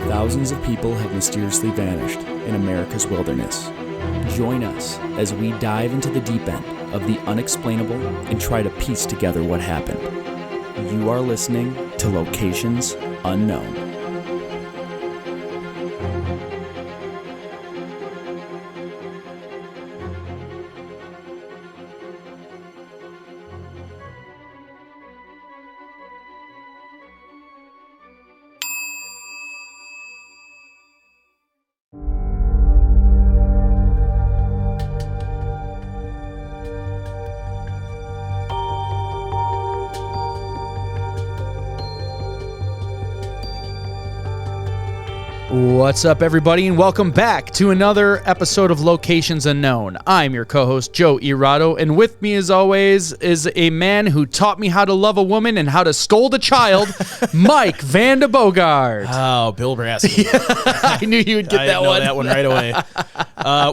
thousands of people have mysteriously vanished in America's wilderness. Join us as we dive into the deep end of the unexplainable and try to piece together what happened. You are listening to Locations Unknown. What's up, everybody, and welcome back to another episode of Locations Unknown. I'm your co-host, Joe Irado, and with me, as always, is a man who taught me how to love a woman and how to scold a child, Mike Van de Bogart. Oh, Bill Brassey. I knew you would get that one. I know that one right away.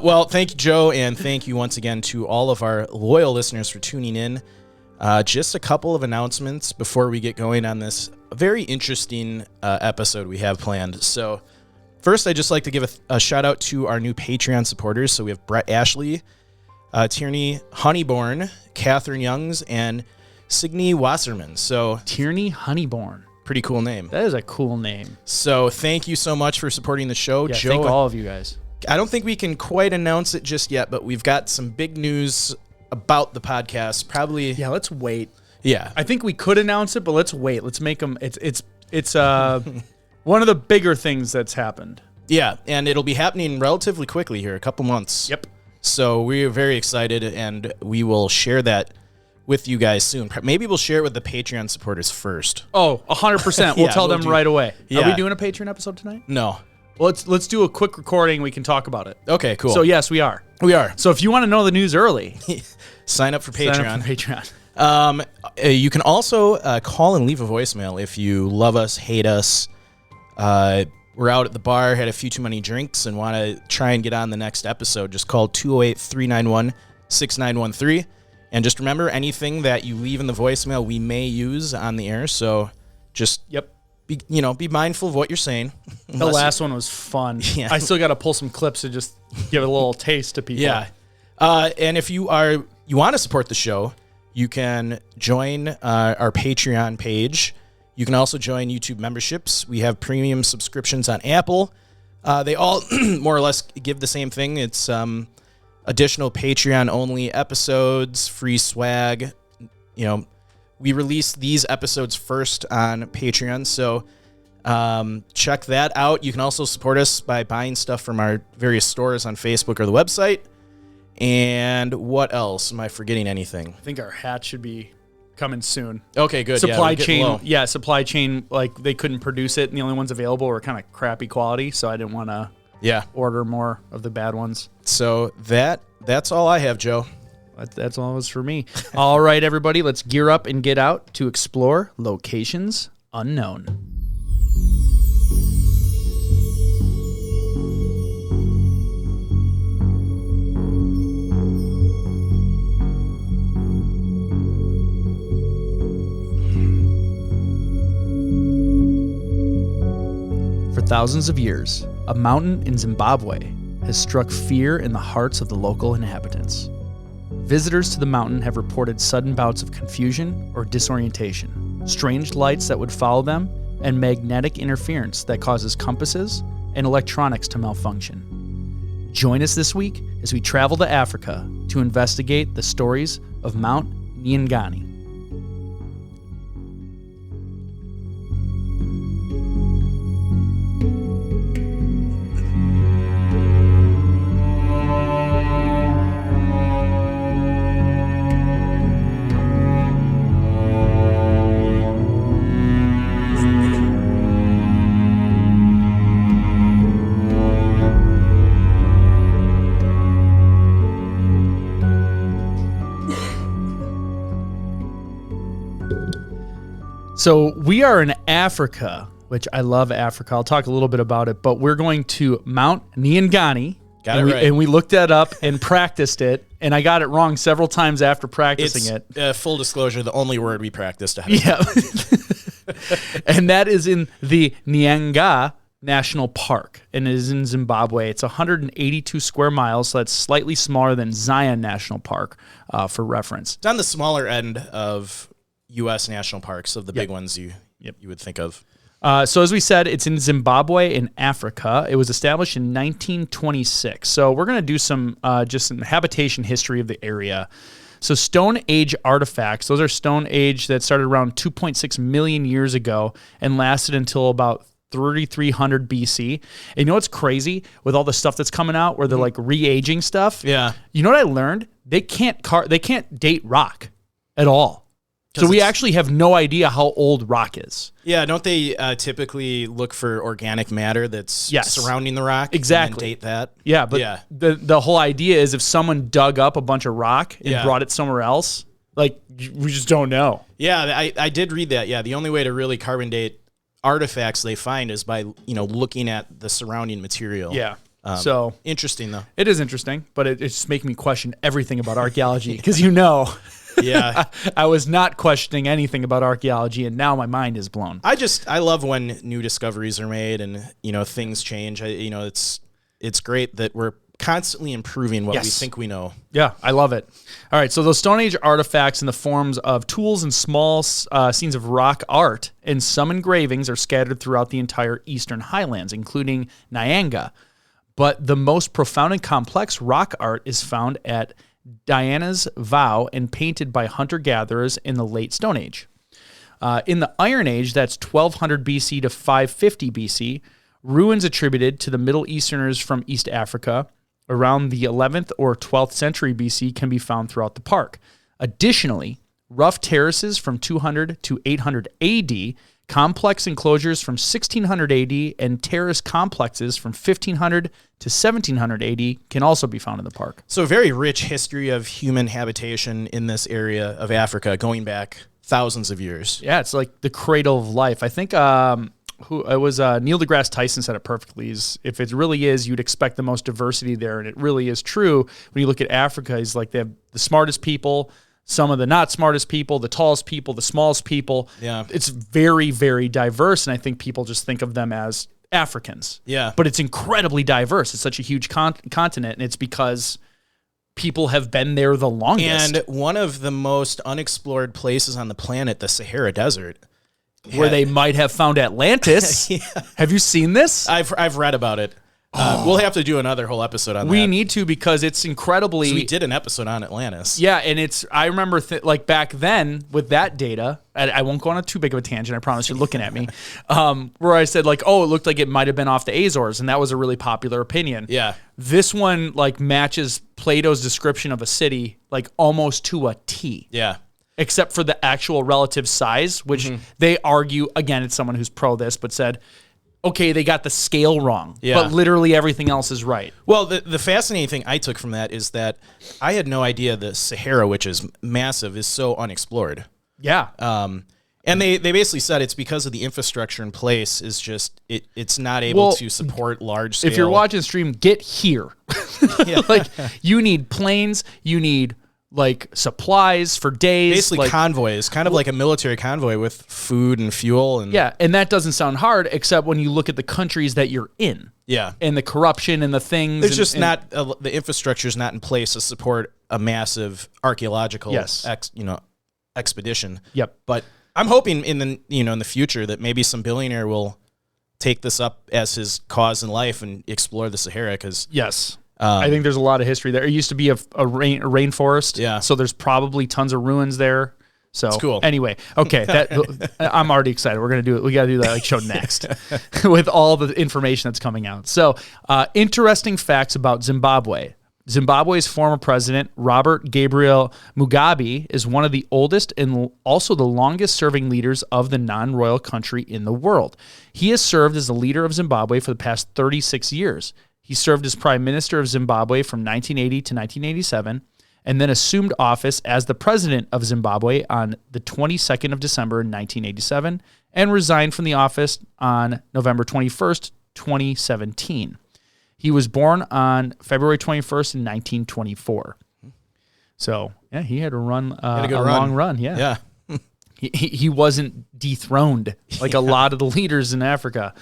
Well, thank you, Joe, and thank you once again to all of our loyal listeners for tuning in. Just a couple of announcements before we get going on this very interesting episode we have planned. So, first, I'd just like to give a shout out to our new Patreon supporters. So we have Brett Ashley, Tierney Honeyborn, Catherine Youngs, and Signe Wasserman. So Tierney Honeyborn. Pretty cool name. That is a cool name. So thank you so much for supporting the show. Yeah, Joe, thank all of you guys. I don't think we can quite announce it just yet, but we've got some big news about the podcast. Probably. Yeah, let's wait. Yeah. I think we could announce it, but let's wait. Let's make them. It's one of the bigger things that's happened. Yeah, and it'll be happening relatively quickly here, a couple months. Yep. So we're very excited, and we will share that with you guys soon. Maybe we'll share it with the Patreon supporters first. Oh, 100%. We'll tell them right away. Yeah. Are we doing a Patreon episode tonight? No. Well, let's do a quick recording. We can talk about it. Okay, cool. So, yes, we are. We are. So if you want to know the news early, sign up for Patreon. Sign up for Patreon. You can also call and leave a voicemail if you love us, hate us, we're out at the bar, had a few too many drinks, and want to try and get on the next episode. Just call 208-391-6913. And just remember, anything that you leave in the voicemail, we may use on the air. So just be mindful of what you're saying. The last one was fun. Yeah. I still got to pull some clips to just give a little taste to people. Yeah. And if you want to support the show, you can join our Patreon page. You can also join YouTube memberships. We have premium subscriptions on Apple. They all more or less give the same thing. It's additional Patreon-only episodes, free swag. You know, we release these episodes first on Patreon, so check that out. You can also support us by buying stuff from our various stores on Facebook or the website. And what else? Am I forgetting anything? I think our hat should be coming soon. Okay, good. Supply chain, like they couldn't produce it, and the only ones available were kind of crappy quality, so I didn't want to order more of the bad ones. So that's all I have, Joe. That's all it was for me. All right, everybody, let's gear up and get out to explore Locations Unknown. For thousands of years, a mountain in Zimbabwe has struck fear in the hearts of the local inhabitants. Visitors to the mountain have reported sudden bouts of confusion or disorientation, strange lights that would follow them, and magnetic interference that causes compasses and electronics to malfunction. Join us this week as we travel to Africa to investigate the stories of Mount Nyangani. So we are in Africa, which I love Africa. I'll talk a little bit about it, but we're going to Mount Nyangani. And we looked that up and practiced it, and I got it wrong several times after practicing it. Full disclosure, the only word we practiced. Yeah. And that is in the Nyanga National Park, and it is in Zimbabwe. It's 182 square miles, so that's slightly smaller than Zion National Park, for reference. It's on the smaller end of U.S. national parks, of the big ones you would think of. So as we said, it's in Zimbabwe in Africa. It was established in 1926. So we're going to do some habitation history of the area. So Stone Age artifacts, those are Stone Age that started around 2.6 million years ago and lasted until about 3300 BC. And you know what's crazy with all the stuff that's coming out where they're like re-aging stuff? Yeah. You know what I learned? They can't date rock at all. So we actually have no idea how old rock is. Yeah, don't they typically look for organic matter that's surrounding the rock? Exactly. And then date that? Yeah, but the whole idea is if someone dug up a bunch of rock and brought it somewhere else, like, we just don't know. Yeah, I did read that. Yeah, the only way to really carbon date artifacts they find is by, looking at the surrounding material. Yeah. So interesting, though. It is interesting, but it's just making me question everything about archaeology because Yeah. I was not questioning anything about archaeology, and now my mind is blown. I love when new discoveries are made and, things change. It's great that we're constantly improving what we think we know. Yeah, I love it. All right, so those Stone Age artifacts in the forms of tools and small scenes of rock art and some engravings are scattered throughout the entire eastern highlands, including Nyanga. But the most profound and complex rock art is found at Diana's Vow and painted by hunter-gatherers in the late Stone Age. In the Iron Age, that's 1200 BC to 550 BC, ruins attributed to the Middle Easterners from East Africa around the 11th or 12th century BC can be found throughout the park. Additionally, rough terraces from 200 to 800 AD, complex enclosures from 1600 AD, and terrace complexes from 1500 to 1700 AD can also be found in the park. So a very rich history of human habitation in this area of Africa going back thousands of years. Yeah, it's like the cradle of life. I think Neil deGrasse Tyson said it perfectly. If it really is, you'd expect the most diversity there, and it really is true. When you look at Africa, he's like they have the smartest people, some of the not smartest people, the tallest people, the smallest people. Yeah. It's very, very diverse, and I think people just think of them as Africans. Yeah. But it's incredibly diverse. It's such a huge continent, and it's because people have been there the longest. And one of the most unexplored places on the planet, the Sahara Desert, where they might have found Atlantis. Yeah. Have you seen this? I've read about it. We'll have to do another whole episode on that. We need to because it's incredibly... So we did an episode on Atlantis. Yeah, and I remember back then with that data, I won't go on too big of a tangent, I promise you're looking at me, where I said it looked like it might have been off the Azores, and that was a really popular opinion. Yeah. This one matches Plato's description of a city almost to a T. Yeah. Except for the actual relative size, which they argue, again, it's someone who's pro this, but said, okay, they got the scale wrong, but literally everything else is right. Well, the fascinating thing I took from that is that I had no idea the Sahara, which is massive, is so unexplored. Yeah. And they basically said it's because of the infrastructure in place is just, it's not able to support large scale. If you're watching the stream, get here. You need planes, you need supplies for days. Basically convoys, kind of like a military convoy with food and fuel. And and that doesn't sound hard, except when you look at the countries that you're in. Yeah. And the corruption and the things. There's just not, the infrastructure is not in place to support a massive archaeological expedition. Yep. But I'm hoping in the future that maybe some billionaire will take this up as his cause in life and explore the Sahara because... Yes. I think there's a lot of history there. It used to be a rainforest. Yeah. So there's probably tons of ruins there. So it's cool. Anyway, okay, I'm already excited. We're gonna do it. We gotta do that show next with all the information that's coming out. So interesting facts about Zimbabwe. Zimbabwe's former president, Robert Gabriel Mugabe, is one of the oldest and also the longest serving leaders of the non-royal country in the world. He has served as the leader of Zimbabwe for the past 36 years. He served as Prime Minister of Zimbabwe from 1980 to 1987, and then assumed office as the President of Zimbabwe on the 22nd of December in 1987, and resigned from the office on November 21st, 2017. He was born on February 21st in 1924. So, yeah, he had a long run. Yeah. He wasn't dethroned like a lot of the leaders in Africa.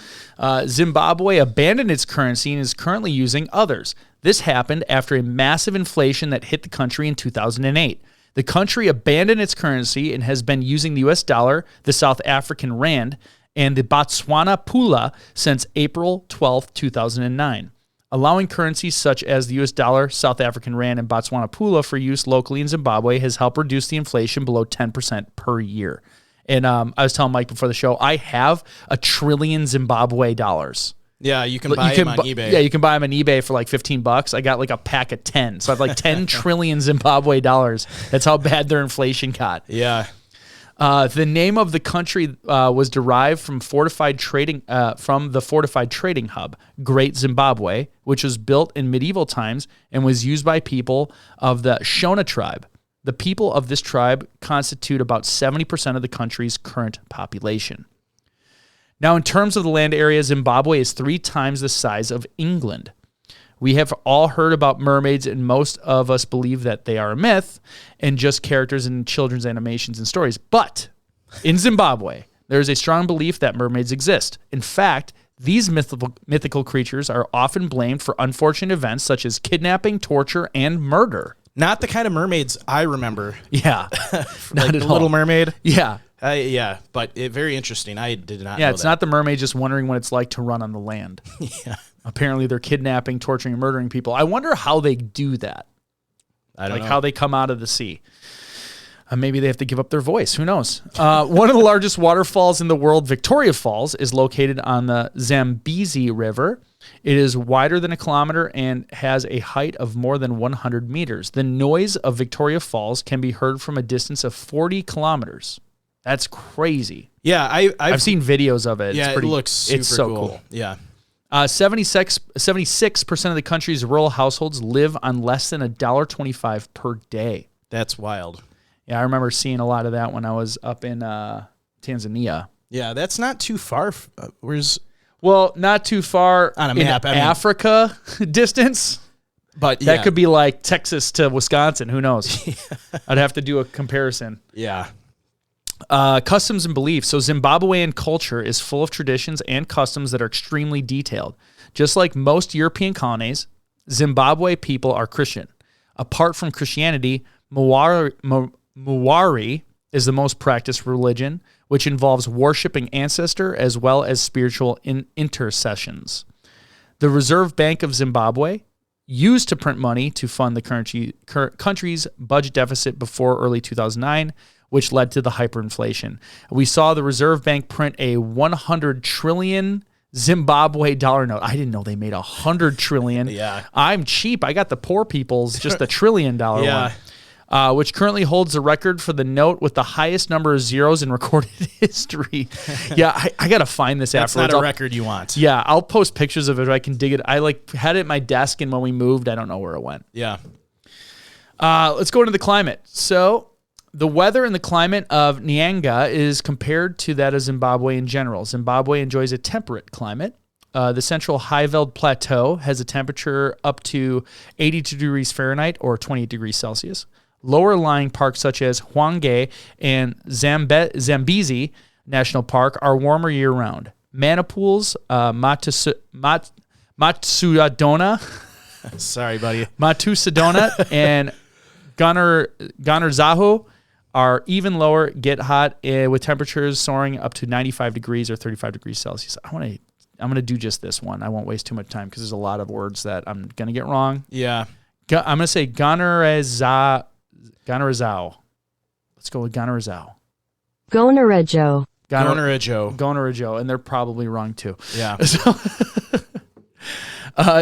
Zimbabwe abandoned its currency and is currently using others. This happened after a massive inflation that hit the country in 2008. The country abandoned its currency and has been using the US dollar, the South African rand, and the Botswana pula since April 12, 2009. Allowing currencies such as the US dollar, South African rand, and Botswana pula for use locally in Zimbabwe has helped reduce the inflation below 10% per year. And I was telling Mike before the show, I have $1 trillion Zimbabwe dollars. Yeah, you can buy them on eBay. Yeah, you can buy them on eBay for like $15. I got like a pack of 10. So I have like 10 trillion Zimbabwe dollars. That's how bad their inflation got. Yeah. The name of the country was derived from the fortified trading hub, Great Zimbabwe, which was built in medieval times and was used by people of the Shona tribe. The people of this tribe constitute about 70% of the country's current population. Now, in terms of the land area, Zimbabwe is 3 times the size of England. We have all heard about mermaids, and most of us believe that they are a myth and just characters in children's animations and stories. But in Zimbabwe, there is a strong belief that mermaids exist. In fact, these mythical creatures are often blamed for unfortunate events such as kidnapping, torture, and murder. Not the kind of mermaids I remember. Yeah. Like the Little Mermaid. Yeah. Yeah, but very interesting. I did not know Yeah, it's not the mermaid just wondering what it's like to run on the land. Yeah. Apparently they're kidnapping, torturing, and murdering people. I wonder how they do that. I don't know. How they come out of the sea. Maybe they have to give up their voice. Who knows? One of the largest waterfalls in the world, Victoria Falls, is located on the Zambezi River. It is wider than 1 kilometer and has a height of more than 100 meters. The noise of Victoria Falls can be heard from a distance of 40 kilometers. That's crazy. Yeah, I've seen videos of it. Yeah, it looks super cool. Yeah. 76% of the country's rural households live on less than $1.25 per day. That's wild. Yeah, I remember seeing a lot of that when I was up in Tanzania. Yeah, that's not too far. Well, not too far on a map. Africa distance. But that could be like Texas to Wisconsin. Who knows? I'd have to do a comparison. Yeah. Customs and beliefs. So Zimbabwean culture is full of traditions and customs that are extremely detailed. Just like most European colonies, Zimbabwe people are Christian. Apart from Christianity, Mwari is the most practiced religion, which involves worshiping ancestor as well as spiritual intercessions. The Reserve Bank of Zimbabwe used to print money to fund the country's budget deficit before early 2009, which led to the hyperinflation. We saw the Reserve Bank print a 100 trillion Zimbabwe dollar note. I didn't know they made 100 trillion. Yeah. I'm cheap. I got the poor people's, just the $1 trillion one. Which currently holds the record for the note with the highest number of zeros in recorded history. Yeah, I got to find this afterwards. That's not a record you want. Yeah, I'll post pictures of it if I can dig it. I had it at my desk, and when we moved, I don't know where it went. Yeah. Let's go into the climate. So the weather and the climate of Nyanga is compared to that of Zimbabwe in general. Zimbabwe enjoys a temperate climate. The central high-veld plateau has a temperature up to 82 degrees Fahrenheit or 28 degrees Celsius. Lower-lying parks such as Hwange and Zambezi National Park are warmer year-round. Manipul's Matsuadona, sorry, buddy, Matusadona and Ganarzaho are even lower, get hot with temperatures soaring up to 95 degrees or 35 degrees Celsius. I'm going to do just this one. I won't waste too much time because there's a lot of words that I'm going to get wrong. Yeah. I'm going to say Ganarzaho. Let's go with Ganarzaho. Gonarejo. Gonarejo, and they're probably wrong too. Yeah. So,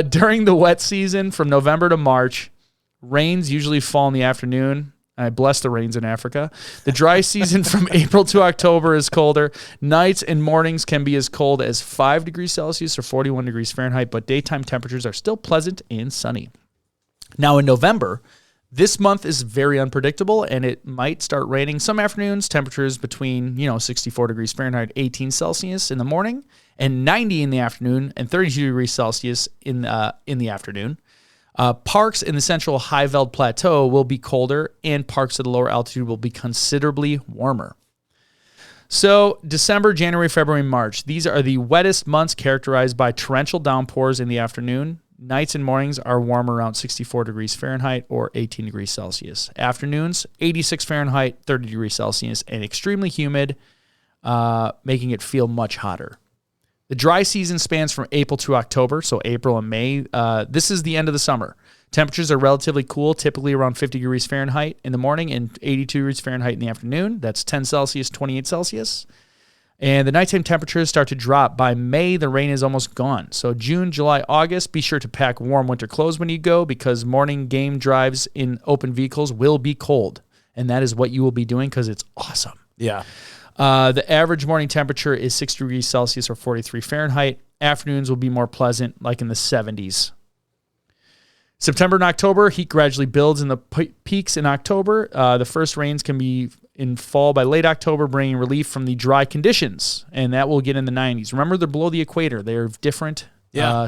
during the wet season from November to March, rains usually fall in the afternoon. I bless the rains in Africa. The dry season from April to October is colder. Nights and mornings can be as cold as 5 degrees Celsius or 41 degrees Fahrenheit, but daytime temperatures are still pleasant and sunny. Now in November, this month is very unpredictable, and it might start raining some afternoons. Temperatures between 64 degrees Fahrenheit, 18 Celsius in the morning, and 90 in the afternoon, and 32 degrees Celsius in the afternoon. Parks in the central high-veld plateau will be colder, and parks at the lower altitude will be considerably warmer. So December, January, February, March. These are the wettest months characterized by torrential downpours in the afternoon. Nights and mornings are warm around 64 degrees Fahrenheit or 18 degrees Celsius. Afternoons, 86 Fahrenheit, 30 degrees Celsius, and extremely humid, making it feel much hotter. The dry season spans from April to October, so April and May. This is the end of the summer. Temperatures are relatively cool, typically around 50 degrees Fahrenheit in the morning and 82 degrees Fahrenheit in the afternoon. That's 10 Celsius, 28 Celsius. And the nighttime temperatures start to drop. By May, the rain is almost gone. So June, July, August, be sure to pack warm winter clothes when you go because morning game drives in open vehicles will be cold. And that is what you will be doing because it's awesome. Yeah. The average morning temperature is 6 degrees Celsius or 43 Fahrenheit. Afternoons will be more pleasant, like in the 70s. September and October, heat gradually builds in the peaks in October. The first rains can be in fall by late October, bringing relief from the dry conditions, and that will get in the 90s. Remember, they're below the equator. They're different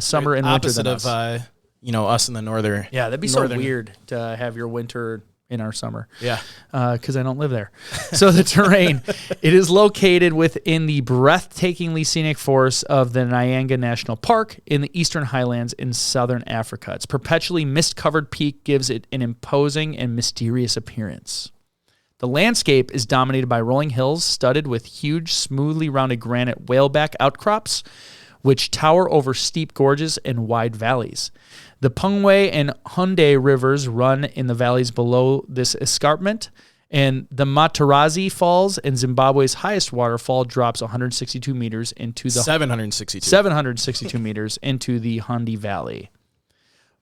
summer and winter than us. Opposite of, us in the northern. Yeah, that'd be so weird to have your winter in our summer. Yeah. Because I don't live there. So the terrain, it is located within the breathtakingly scenic forests of the Nyanga National Park in the eastern highlands in southern Africa. Its perpetually mist-covered peak gives it an imposing and mysterious appearance. The landscape is dominated by rolling hills studded with huge, smoothly rounded granite whaleback outcrops, which tower over steep gorges and wide valleys. The Pungwe and Hunde rivers run in the valleys below this escarpment, and the Matarazi Falls and Zimbabwe's highest waterfall drops 162 meters into the 762 meters into the Hunde Valley.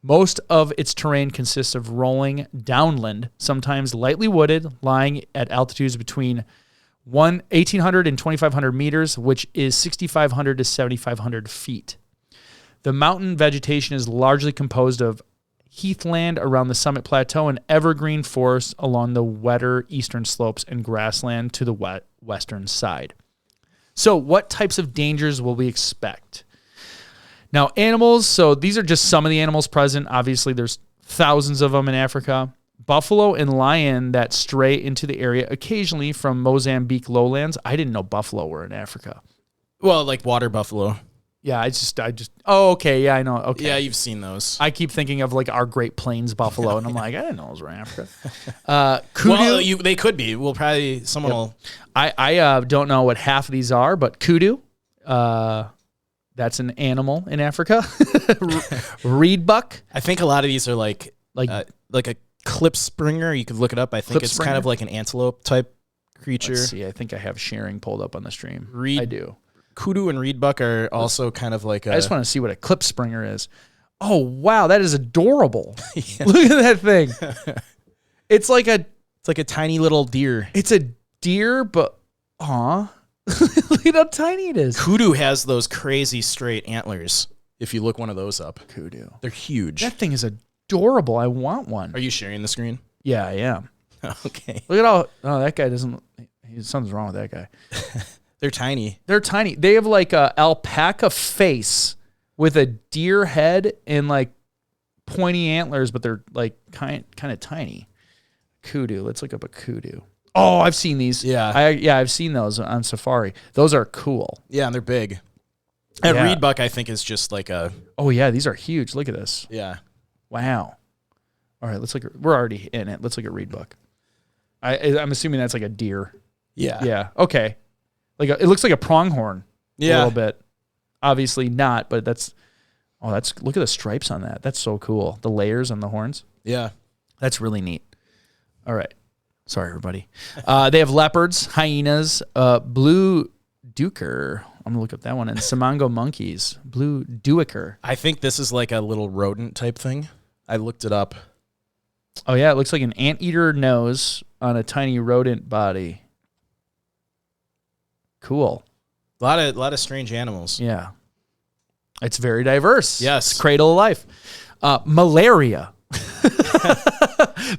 Most of its terrain consists of rolling downland, sometimes lightly wooded, lying at altitudes between 1,800 and 2,500 meters, which is 6,500 to 7,500 feet. The mountain vegetation is largely composed of heathland around the summit plateau and evergreen forests along the wetter eastern slopes and grassland to the western side. So what types of dangers will we expect? Now, animals, so these are just some of the animals present. Obviously, there's thousands of them in Africa. Buffalo and lion that stray into the area occasionally from Mozambique lowlands. I didn't know buffalo were in Africa. Well, like water buffalo. Yeah, oh, okay, yeah, I know. Okay. Yeah, you've seen those. I keep thinking of like our Great Plains buffalo, and I'm like, I didn't know those were in Africa. Kudu, well, they could be. We'll probably, someone will. I don't know what half of these are, but kudu, that's an animal in Africa. Reed buck. I think a lot of these are like a clip springer. You could look it up. I think it's kind of like an antelope type creature. Let's see, I think I have sharing pulled up on the stream. I do. Kudu and reed buck are also kind of like I just want to see what a clip springer is. Oh, wow, that is adorable. Look at that thing. It's like a tiny little deer. It's a deer, but look at how tiny it is. Kudu has those crazy straight antlers. If you look one of those up. Kudu. They're huge. That thing is adorable. I want one. Are you sharing the screen? Yeah, I am. Okay. Look at that guy doesn't, something's wrong with that guy. They're tiny. They're tiny. They have like a alpaca face with a deer head and like pointy antlers, but they're like kind of tiny. Kudu. Let's look up a kudu. Oh, I've seen these. Yeah. I've seen those on safari. Those are cool. Yeah, and they're big. And reed buck, I think, is just like a... Oh, yeah, these are huge. Look at this. Yeah. Wow. All right, we're already in it. Let's look at reed buck. I'm assuming that's like a deer. Yeah. Yeah, okay. It looks like a pronghorn. Yeah. A little bit. Obviously not, but look at the stripes on that. That's so cool. The layers on the horns. Yeah. That's really neat. All right. Sorry, everybody. They have leopards, hyenas, blue duiker. I'm going to look up that one. And Simango monkeys, blue duiker. I think this is like a little rodent type thing. I looked it up. Oh, yeah. It looks like an anteater nose on a tiny rodent body. Cool. A lot of strange animals. Yeah. It's very diverse. Yes. It's cradle of life. Malaria.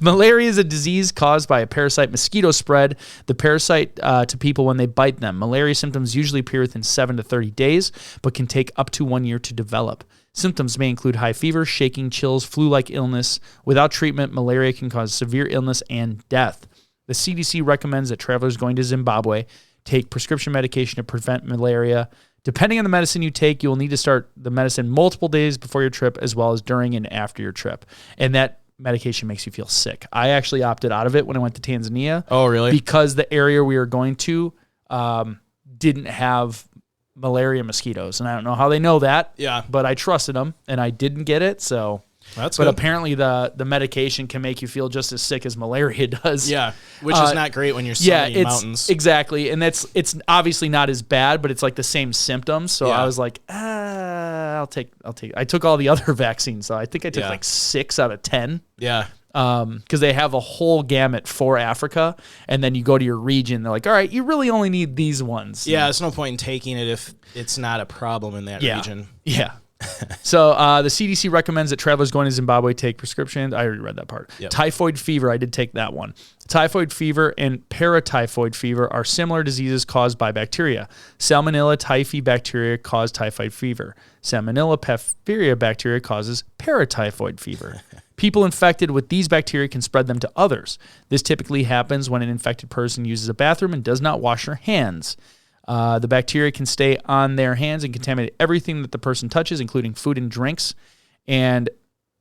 Malaria is a disease caused by a parasite mosquito spread the parasite to people when they bite them. Malaria symptoms usually appear within 7 to 30 days, but can take up to 1 year to develop. Symptoms may include high fever, shaking, chills, flu-like illness. Without treatment, malaria can cause severe illness and death. The CDC recommends that travelers going to Zimbabwe take prescription medication to prevent malaria. Depending on the medicine you take, you will need to start the medicine multiple days before your trip as well as during and after your trip. And that medication makes you feel sick. I actually opted out of it when I went to Tanzania. Oh, really? Because the area we were going to didn't have malaria mosquitoes. And I don't know how they know that. Yeah. But I trusted them, and I didn't get it. So, That's but good. apparently the medication can make you feel just as sick as malaria does. Yeah, which is not great when you're summiting it's mountains. Exactly. And it's obviously not as bad, but it's like the same symptoms. So Yeah. I was like, I'll take. I took all the other vaccines. So I think I took like 6 out of 10. Yeah. Because they have a whole gamut for Africa, and then you go to your region, they're like, all right, you really only need these ones. Yeah, there's no point in taking it if it's not a problem in that region. Yeah. So the CDC recommends that travelers going to Zimbabwe take prescriptions. I already read that part. Yep. Typhoid fever, I did take that one. Typhoid fever and paratyphoid fever are similar diseases caused by bacteria. Salmonella typhi bacteria cause typhoid fever. Salmonella pasteurella bacteria causes paratyphoid fever. People infected with these bacteria can spread them to others. This typically happens when an infected person uses a bathroom and does not wash their hands. The bacteria can stay on their hands and contaminate everything that the person touches, including food and drinks. And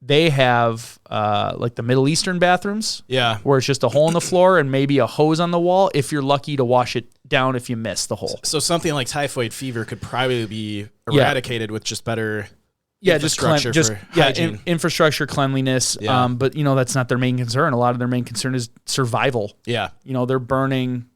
they have like the Middle Eastern bathrooms, where it's just a hole in the floor and maybe a hose on the wall if you're lucky to wash it down if you miss the hole. So something like typhoid fever could probably be eradicated with just better infrastructure for hygiene. Infrastructure, cleanliness. Yeah. But that's not their main concern. A lot of their main concern is survival. Yeah. They're burning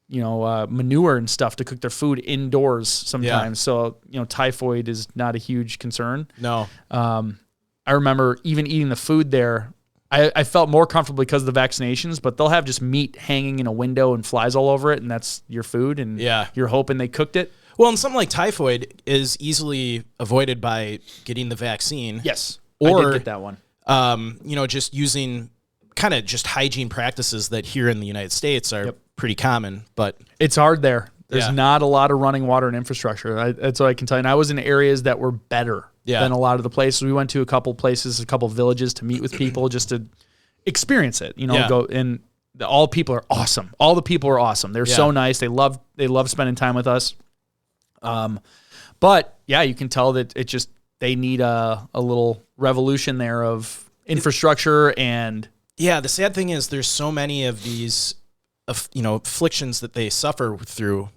manure and stuff to cook their food indoors sometimes. So, typhoid is not a huge concern. No. I remember even eating the food there, I felt more comfortable because of the vaccinations, but they'll have just meat hanging in a window and flies all over it, and that's your food, and you're hoping they cooked it. Well, and something like typhoid is easily avoided by getting the vaccine. Yes. Or, I did get that one. Just using kind of just hygiene practices that here in the United States are pretty common, but it's hard there. There's not a lot of running water and infrastructure. That's what I can tell you. And I was in areas that were better than a lot of the places. We went to a couple places, a couple villages to meet with people just to experience it. Go and all people are awesome. All the people are awesome. They're so nice. They love spending time with us. But you can tell that they need a little revolution there of infrastructure and. Yeah, the sad thing is there's so many of these, afflictions that they suffer through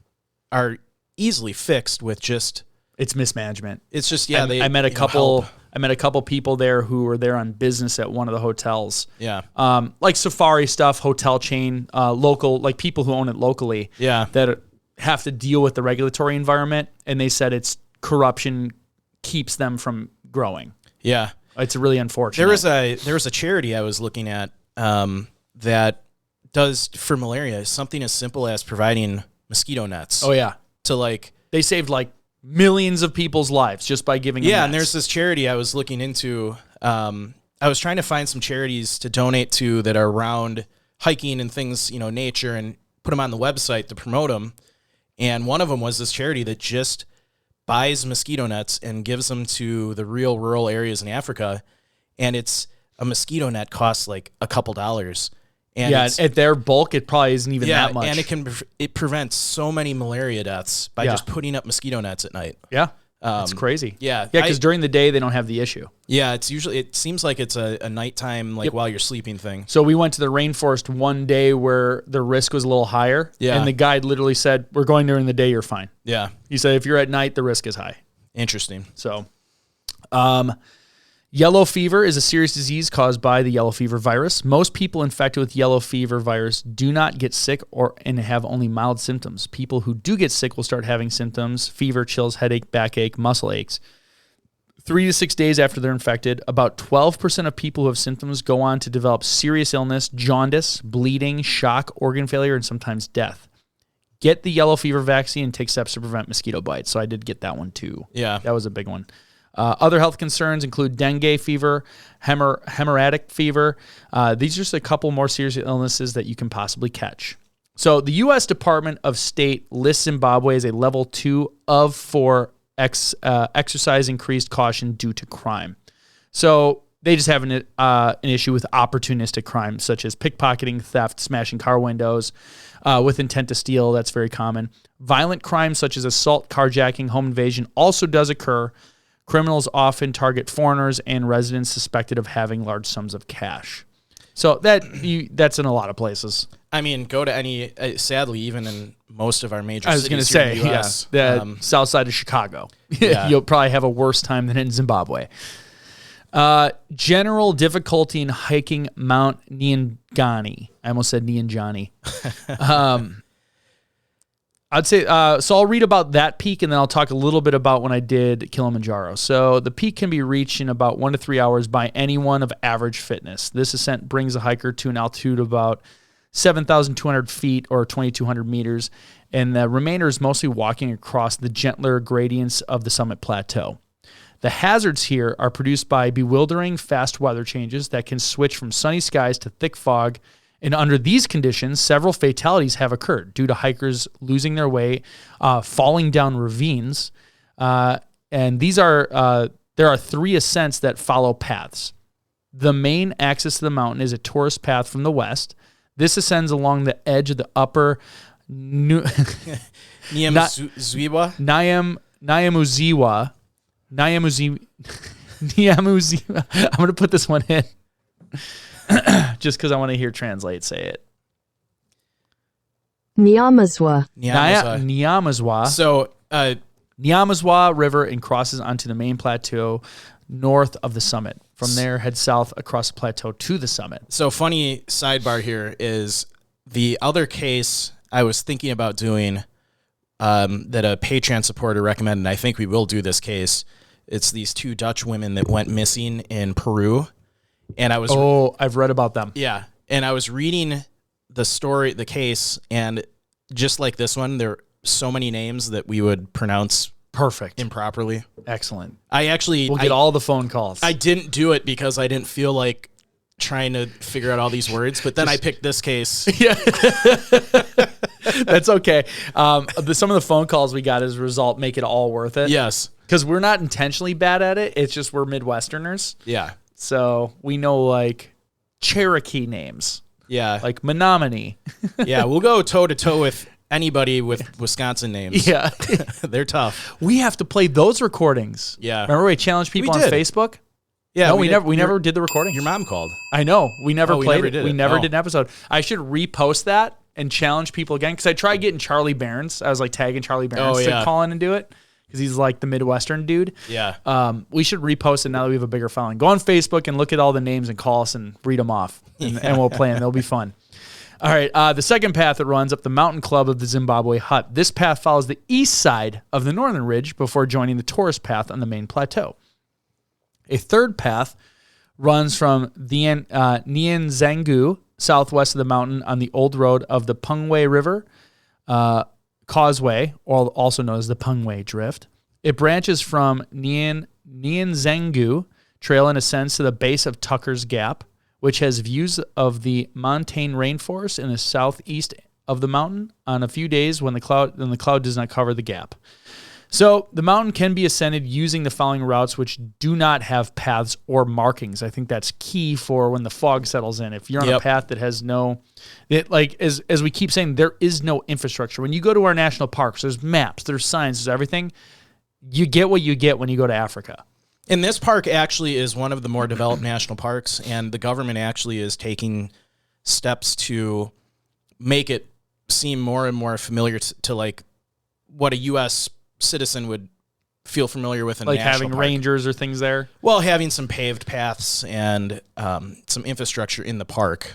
are easily fixed with just. It's mismanagement. It's just I met a couple people there who were there on business at one of the hotels. Yeah. Like safari stuff, hotel chain, local, like people who own it locally. Yeah. That have to deal with the regulatory environment, and they said it's corruption keeps them from growing. Yeah. It's really unfortunate. There was a charity I was looking at that does for malaria something as simple as providing mosquito nets. Oh yeah. They saved millions of people's lives just by giving them nets. And there's this charity I was looking into. I was trying to find some charities to donate to that are around hiking and things, nature, and put them on the website to promote them. And one of them was this charity that just buys mosquito nets and gives them to the real rural areas in Africa. And it's a mosquito net costs like a couple dollars. And at their bulk, it probably isn't even that much. And it prevents so many malaria deaths by just putting up mosquito nets at night. Yeah. It's crazy. Yeah. Because during the day, they don't have the issue. Yeah. It seems like it's a nighttime, while you're sleeping thing. So we went to the rainforest one day where the risk was a little higher. Yeah. And the guide literally said, we're going during the day, you're fine. Yeah. He said, if you're at night, the risk is high. Interesting. So, yellow fever is a serious disease caused by the yellow fever virus. Most people infected with yellow fever virus do not get sick and have only mild symptoms. People who do get sick will start having symptoms: fever, chills, headache, backache, muscle aches. 3 to 6 days after they're infected, about 12% of people who have symptoms go on to develop serious illness, jaundice, bleeding, shock, organ failure, and sometimes death. Get the yellow fever vaccine and take steps to prevent mosquito bites. So I did get that one too. Yeah. That was a big one. Other health concerns include dengue fever, hemorrhagic fever. These are just a couple more serious illnesses that you can possibly catch. So the U.S. Department of State lists Zimbabwe as a level 2 of 4 exercise increased caution due to crime. So they just have an issue with opportunistic crimes such as pickpocketing, theft, smashing car windows with intent to steal. That's very common. Violent crimes such as assault, carjacking, home invasion also does occur. Criminals often target foreigners and residents suspected of having large sums of cash. So that's in a lot of places. I mean, go to any, sadly, even in most of our major I was cities going to say, here in the US, the south side of Chicago. Yeah. You'll probably have a worse time than in Zimbabwe. General difficulty in hiking Mount Nyangani. I almost said Nyangani. I'd say, so I'll read about that peak and then I'll talk a little bit about when I did Kilimanjaro. So the peak can be reached in about 1 to 3 hours by anyone of average fitness. This ascent brings a hiker to an altitude of about 7,200 feet or 2,200 meters, and the remainder is mostly walking across the gentler gradients of the summit plateau. The hazards here are produced by bewildering fast weather changes that can switch from sunny skies to thick fog. And under these conditions, several fatalities have occurred due to hikers losing their way, falling down ravines. And these are there are 3 ascents that follow paths. The main axis of the mountain is a tourist path from the west. This ascends along the edge of the upper Nyamuziwa. I'm going to put this one in. Just because I want to hear Translate say it. Nyamazwa. Nyamazwa. So, Nyamazwa River and crosses onto the main plateau north of the summit. From there, head south across the plateau to the summit. So funny sidebar here is the other case I was thinking about doing that a Patreon supporter recommended, and I think we will do this case. It's these 2 Dutch women that went missing in Peru. And I was I've read about them. Yeah. And I was reading the story, the case, and just like this one, there are so many names that we would pronounce perfect improperly. Excellent. We'll get all the phone calls. I didn't do it because I didn't feel like trying to figure out all these words, but then I picked this case. Yeah. That's okay. Some of the phone calls we got as a result make it all worth it. Yes. Because we're not intentionally bad at it. It's just we're Midwesterners. Yeah. So we know like Cherokee names. Yeah. Like Menominee. Yeah, we'll go toe to toe with anybody with Wisconsin names. Yeah. They're tough. We have to play those recordings. Yeah. Remember we challenged people on Facebook? Yeah. No, we never did the recording. Your mom called. I know. We never played it. We never Oh. did an episode. I should repost that and challenge people again because I tried getting Charlie Barnes. I was like tagging Charlie Barnes to call in and do it. Because he's like the Midwestern dude. Yeah. We should repost it now that we have a bigger following. Go on Facebook and look at all the names and call us and read them off. And we'll play them. They'll be fun. All right. The second path that runs up the mountain club of the Zimbabwe hut. This path follows the east side of the northern ridge before joining the tourist path on the main plateau. A third path runs from the Nyanzangu, southwest of the mountain on the old road of the Pungwe River Causeway, or also known as the Pungwe Drift. It branches from Nyanzangu Trail and ascends to the base of Tucker's Gap, which has views of the montane rainforest in the southeast of the mountain on a few days when the cloud does not cover the gap. So the mountain can be ascended using the following routes, which do not have paths or markings. I think that's key for when the fog settles in. If you're on a path that has as we keep saying, there is no infrastructure. When you go to our national parks, there's maps, there's signs, there's everything. You get what you get when you go to Africa. And this park actually is one of the more developed national parks, and the government actually is taking steps to make it seem more and more familiar to like what a U.S. citizen would feel familiar with in a like national having park. rangers or things there. Well, having some paved paths and some infrastructure in the park.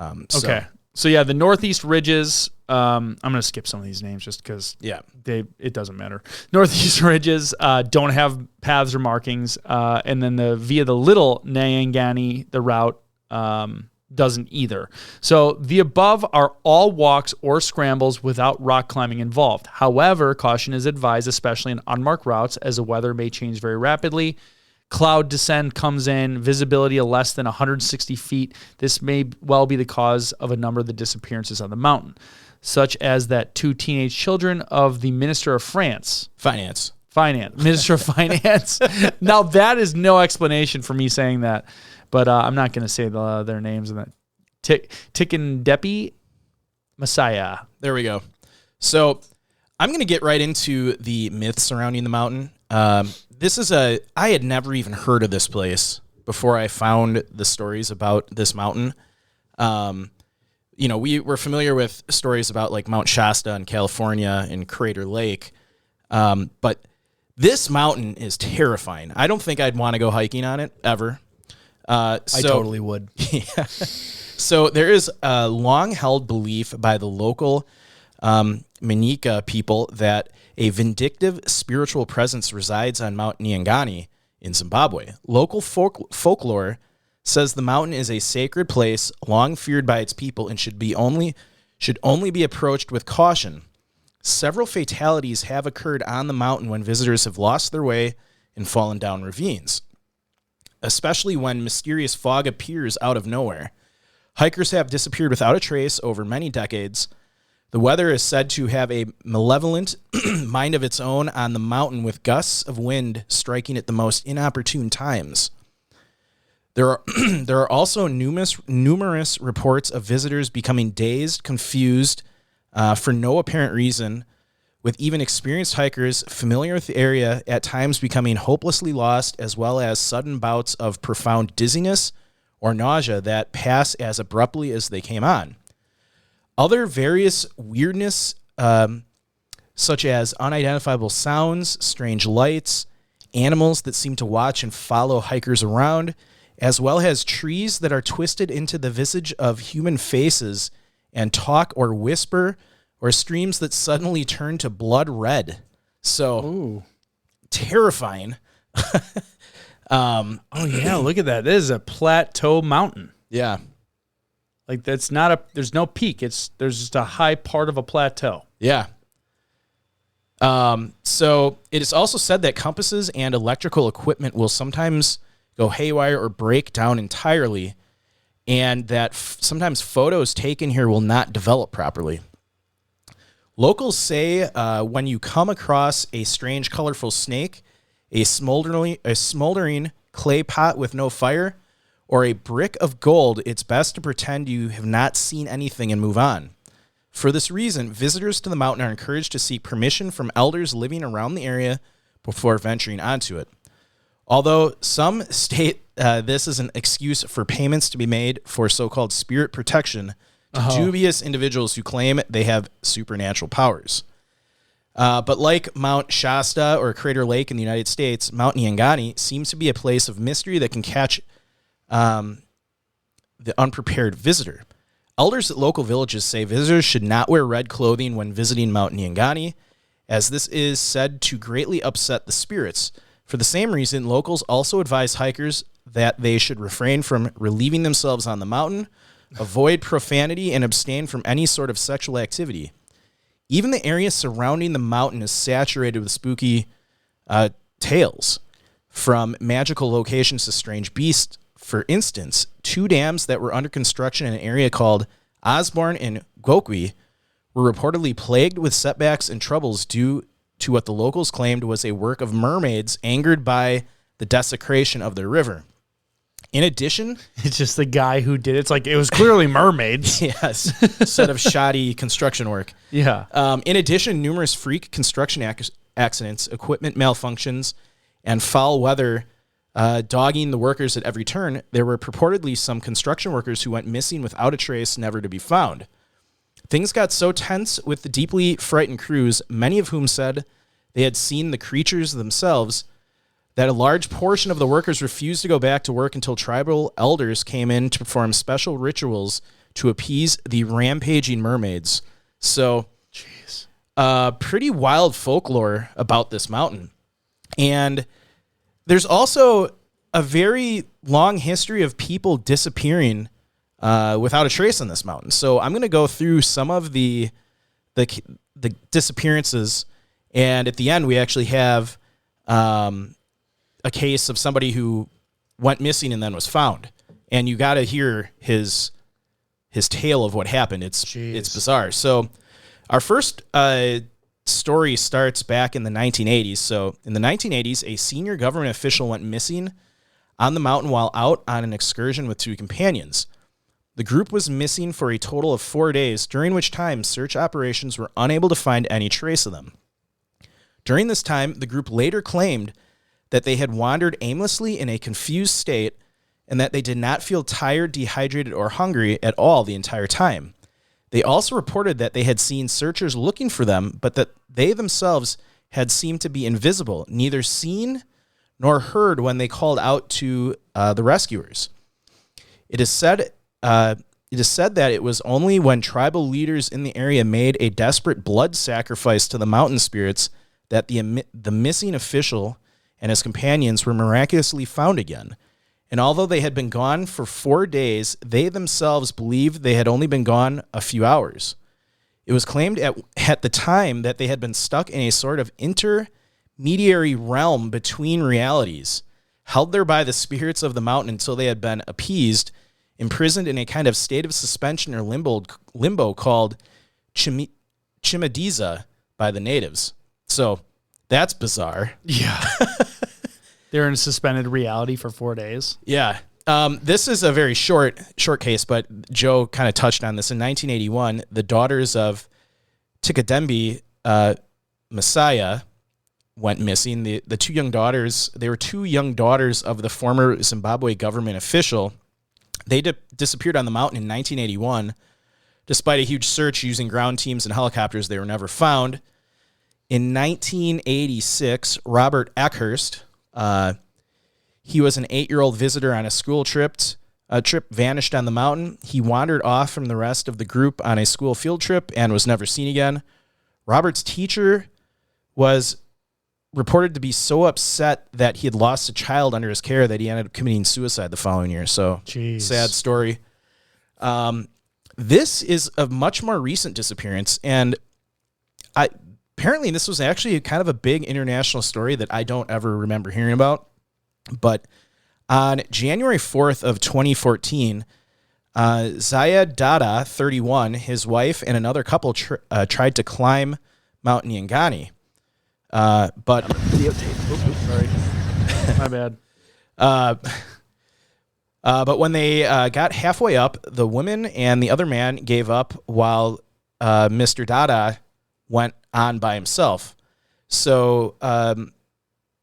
Okay. So yeah, the northeast ridges. I'm going to skip some of these names just because it doesn't matter. Northeast ridges don't have paths or markings, and then via the Little Nyangani, the route doesn't either. So the above are all walks or scrambles without rock climbing involved. However, caution is advised, especially in unmarked routes, as the weather may change very rapidly. Cloud descent comes in, visibility of less than 160 feet. This may well be the cause of a number of the disappearances on the mountain, such as that 2 teenage children of the Minister of Finance Minister of Finance. Now, that is no explanation for me saying that, but I'm not going to say their names in that. Tikindepi Messiah. There we go. So I'm going to get right into the myth surrounding the mountain. I had never even heard of this place before I found the stories about this mountain. We were familiar with stories about like Mount Shasta in California and Crater Lake. But this mountain is terrifying. I don't think I'd want to go hiking on it ever. I totally would. Yeah. So there is a long-held belief by the local Manika people that a vindictive spiritual presence resides on Mount Nyangani in Zimbabwe. Local folklore says the mountain is a sacred place, long feared by its people, and should only be approached with caution. Several fatalities have occurred on the mountain when visitors have lost their way and fallen down ravines, especially when mysterious fog appears out of nowhere. Hikers have disappeared without a trace over many decades. The weather is said to have a malevolent mind of its own on the mountain, with gusts of wind striking at the most inopportune times. There are also numerous reports of visitors becoming dazed, confused, for no apparent reason, with even experienced hikers familiar with the area at times becoming hopelessly lost, as well as sudden bouts of profound dizziness or nausea that pass as abruptly as they came on. Other various weirdness, such as unidentifiable sounds, strange lights, animals that seem to watch and follow hikers around, as well as trees that are twisted into the visage of human faces and talk or whisper, or streams that suddenly turn to blood red. So, terrifying. Oh, yeah, look at that. This is a plateau mountain. Yeah. Like, there's no peak. There's just a high part of a plateau. Yeah. So, it is also said that compasses and electrical equipment will sometimes go haywire or break down entirely, and that sometimes photos taken here will not develop properly. Locals say when you come across a strange, colorful snake, a smoldering clay pot with no fire, or a brick of gold, it's best to pretend you have not seen anything and move on. For this reason, visitors to the mountain are encouraged to seek permission from elders living around the area before venturing onto it. Although some state this is an excuse for payments to be made for so-called spirit protection to dubious individuals who claim they have supernatural powers. But like Mount Shasta or Crater Lake in the United States, Mount Nyangani seems to be a place of mystery that can catch the unprepared visitor. Elders at local villages say visitors should not wear red clothing when visiting Mount Nyangani, as this is said to greatly upset the spirits. For the same reason, locals also advise hikers that they should refrain from relieving themselves on the mountain, avoid profanity, and abstain from any sort of sexual activity. Even the area surrounding the mountain is saturated with spooky tales, from magical locations to strange beasts. For instance, 2 dams that were under construction in an area called Osborne and Gokwe were reportedly plagued with setbacks and troubles due to what the locals claimed was a work of mermaids angered by the desecration of their river. In addition, it's just the guy who did it. It's like, it was clearly mermaids. Yes, instead of shoddy construction work. Yeah. In addition, numerous freak construction accidents, equipment malfunctions, and foul weather dogging the workers at every turn. There were purportedly some construction workers who went missing without a trace, never to be found. Things got so tense with the deeply frightened crews, many of whom said they had seen the creatures themselves, that a large portion of the workers refused to go back to work until tribal elders came in to perform special rituals to appease the rampaging mermaids. So, pretty wild folklore about this mountain. And there's also a very long history of people disappearing without a trace on this mountain. So I'm going to go through some of the disappearances, and at the end we actually have a case of somebody who went missing and then was found. And you got to hear his tale of what happened. It's bizarre. So our first story starts back in the 1980s. So in the 1980s, a senior government official went missing on the mountain while out on an excursion with 2 companions. The group was missing for a total of 4 days, during which time search operations were unable to find any trace of them. During this time, the group later claimed that they had wandered aimlessly in a confused state and that they did not feel tired, dehydrated, or hungry at all the entire time. They also reported that they had seen searchers looking for them, but that they themselves had seemed to be invisible, neither seen nor heard when they called out to the rescuers. It is said that it was only when tribal leaders in the area made a desperate blood sacrifice to the mountain spirits that the missing official and his companions were miraculously found again. And although they had been gone for 4 days, they themselves believed they had only been gone a few hours. It was claimed at the time that they had been stuck in a sort of intermediary realm between realities, held there by the spirits of the mountain until they had been appeased, imprisoned in a kind of state of suspension or limbo called chimadiza by the natives. So that's bizarre. Yeah. They're in a suspended reality for 4 days. Yeah. This is a very short case, but Joe kind of touched on this. In 1981, the daughters of Tikadembe Messiah went missing. The 2 young daughters, they were 2 young daughters of the former Zimbabwe government official. They disappeared on the mountain in 1981. Despite a huge search using ground teams and helicopters, they were never found. In 1986, Robert Eckhurst, he was an 8-year-old visitor on a school trip, vanished on the mountain. He wandered off from the rest of the group on a school field trip and was never seen again. Robert's teacher was reported to be so upset that he had lost a child under his care that he ended up committing suicide the following year. So, Jeez. Sad story. This is a much more recent disappearance, and apparently this was actually kind of a big international story that I don't ever remember hearing about. But on January 4th of 2014, Zaya Dada, 31, his wife, and another couple tried to climb Mount Nyangani. But Sorry. My bad. But when they got halfway up, the woman and the other man gave up while Mr. Dada went on by himself. So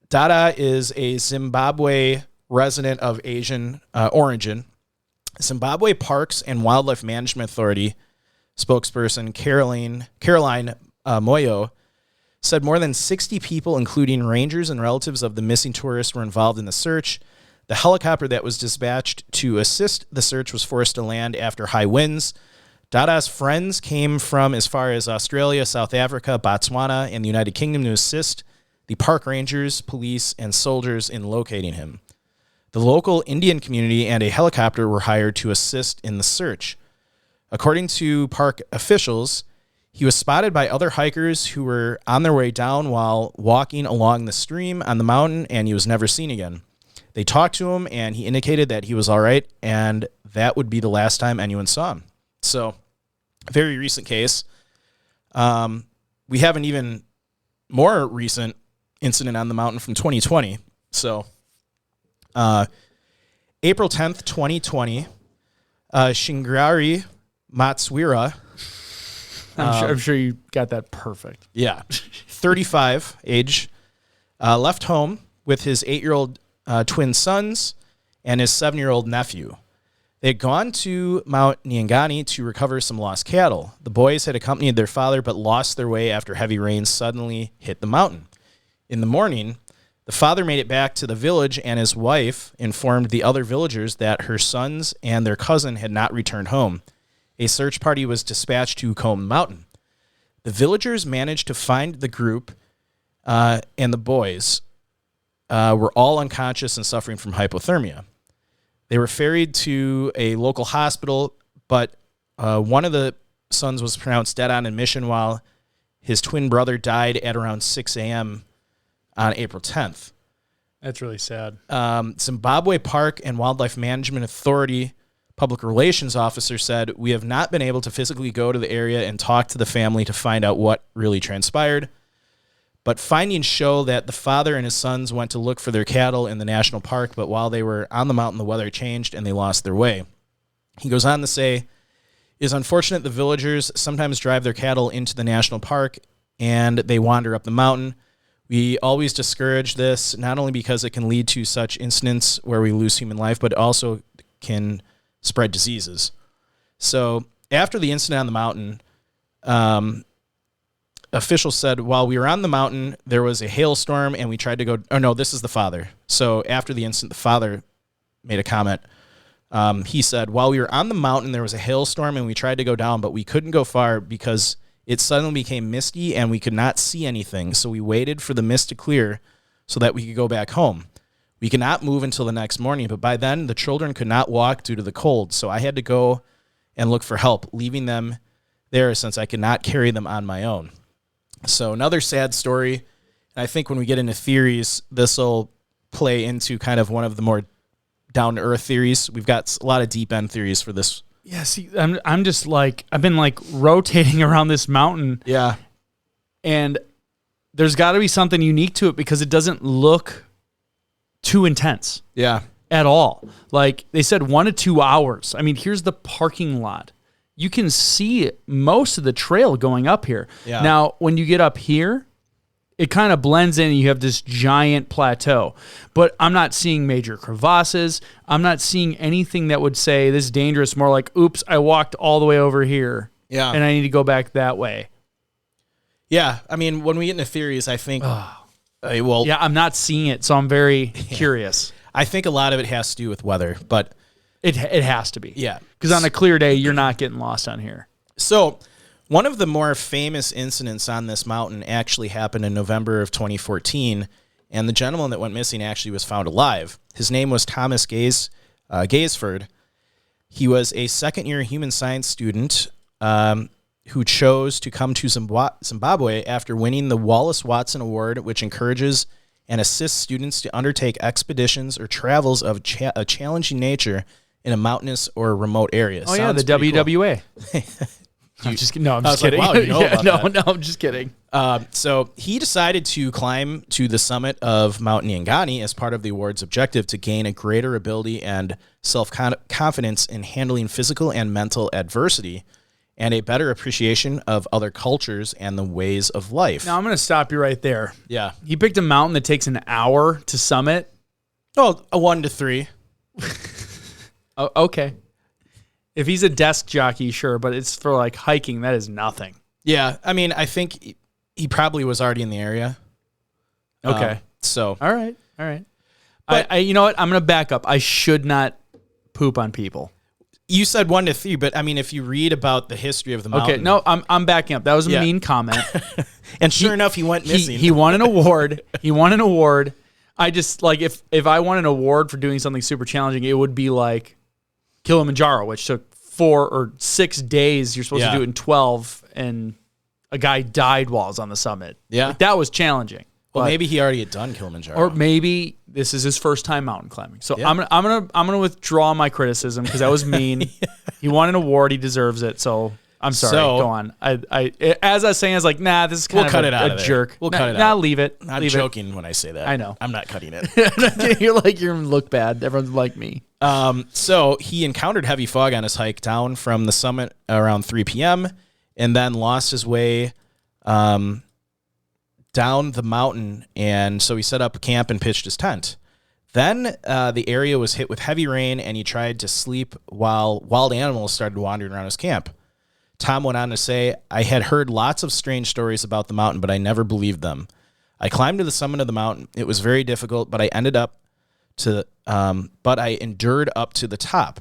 Dada is a Zimbabwe resident of Asian origin. Zimbabwe Parks and Wildlife Management Authority spokesperson Caroline Moyo said more than 60 people, including rangers and relatives of the missing tourists, were involved in the search. The helicopter that was dispatched to assist the search was forced to land after high winds. Dada's friends came from as far as Australia, South Africa, Botswana, and the United Kingdom to assist the park rangers, police, and soldiers in locating him. The local Indian community and a helicopter were hired to assist in the search. According to park officials, he was spotted by other hikers who were on their way down while walking along the stream on the mountain, and he was never seen again. They talked to him, and he indicated that he was all right, and that would be the last time anyone saw him. So, very recent case. We have an even more recent incident on the mountain from 2020. So, April 10th, 2020, Shingrari Matswira. I'm sure you got that perfect. Yeah. 35, age, left home with his 8-year-old twin sons and his 7-year-old nephew. They had gone to Mount Nyangani to recover some lost cattle. The boys had accompanied their father but lost their way after heavy rains suddenly hit the mountain. In the morning, the father made it back to the village, and his wife informed the other villagers that her sons and their cousin had not returned home. A search party was dispatched to comb the mountain. The villagers managed to find the group, and the boys were all unconscious and suffering from hypothermia. They were ferried to a local hospital, but one of the sons was pronounced dead on admission while his twin brother died at around 6 a.m. on April 10th. That's really sad. Zimbabwe Park and Wildlife Management Authority public relations officer said, "We have not been able to physically go to the area and talk to the family to find out what really transpired. But findings show that the father and his sons went to look for their cattle in the national park, but while they were on the mountain, the weather changed and they lost their way." He goes on to say, "It is unfortunate the villagers sometimes drive their cattle into the national park and they wander up the mountain. We always discourage this, not only because it can lead to such incidents where we lose human life, but also can spread diseases." So after the incident on the mountain, officials said, "While we were on the mountain, there was a hailstorm and we tried to go." Oh, no, this is the father. So after the incident, the father made a comment. He said, "While we were on the mountain, there was a hailstorm and we tried to go down, but we couldn't go far because it suddenly became misty and we could not see anything. So we waited for the mist to clear so that we could go back home. We could not move until the next morning, but by then the children could not walk due to the cold. So I had to go and look for help, leaving them there since I could not carry them on my own." So another sad story. And I think when we get into theories, this will play into kind of one of the more down-to-earth theories. We've got a lot of deep-end theories for this. Yeah, see, I'm just like, I've been like rotating around this mountain. Yeah. And there's got to be something unique to it because it doesn't look too intense. Yeah. At all. Like they said 1 to 2 hours. I mean, here's the parking lot. You can see most of the trail going up here. Yeah. Now, when you get up here, it kind of blends in and you have this giant plateau. But I'm not seeing major crevasses. I'm not seeing anything that would say this is dangerous. More like, oops, I walked all the way over here. Yeah. And I need to go back that way. Yeah. I mean, when we get into theories, I think, yeah, I'm not seeing it, so I'm very curious. I think a lot of it has to do with weather, but It has to be. yeah. Because on a clear day, you're not getting lost on here. So one of the more famous incidents on this mountain actually happened in November of 2014, and the gentleman that went missing actually was found alive. His name was Thomas Gaisford. He was a second-year human science student who chose to come to Zimbabwe after winning the Wallace Watson Award, which encourages and assists students to undertake expeditions or travels of a challenging nature in a mountainous or remote area. Oh, yeah, the WWA. I'm just kidding. No, I'm just kidding. Like, wow, you know about that. No, I'm just kidding. So he decided to climb to the summit of Mount Nyangani as part of the award's objective to gain a greater ability and self-confidence in handling physical and mental adversity and a better appreciation of other cultures and the ways of life. Now, I'm going to stop you right there. Yeah. He picked a mountain that takes an hour to summit. Oh, a 1 to 3. Oh, okay. If he's a desk jockey, sure, but it's for like hiking. That is nothing. Yeah. I mean, I think he probably was already in the area. Okay. So. All right. But- I you know what? I'm going to back up. I should not poop on people. You said 1 to 3, but I mean, if you read about the history of the mountain. Okay. No, I'm backing up. That was a mean comment. And sure enough, he went missing. He won an award. I just like if I won an award for doing something super challenging, it would be like Kilimanjaro, which took 4 or 6 days. You're supposed to do it in 12, and a guy died while I was on the summit. Yeah. Like, that was challenging. Well, maybe he already had done Kilimanjaro. Or maybe this is his first time mountain climbing. So Yeah. I'm gonna withdraw my criticism because that was mean. He won an award. He deserves it. So I'm sorry. So- Go on. As I was saying, I was like, nah, this is kind of cut it out a of there. jerk. We'll cut it Nah, out. leave it. I'm leave joking when I say that. I know. I'm not cutting it. it. You're like, you're gonna look bad. Everyone's like me. So he encountered heavy fog on his hike down from the summit around 3 p.m. and then lost his way down the mountain. And so he set up camp and pitched his tent. Then the area was hit with heavy rain, and he tried to sleep while wild animals started wandering around his camp. Tom went on to say, "I had heard lots of strange stories about the mountain, but I never believed them. I climbed to the summit of the mountain. It was very difficult, but I endured up to the top.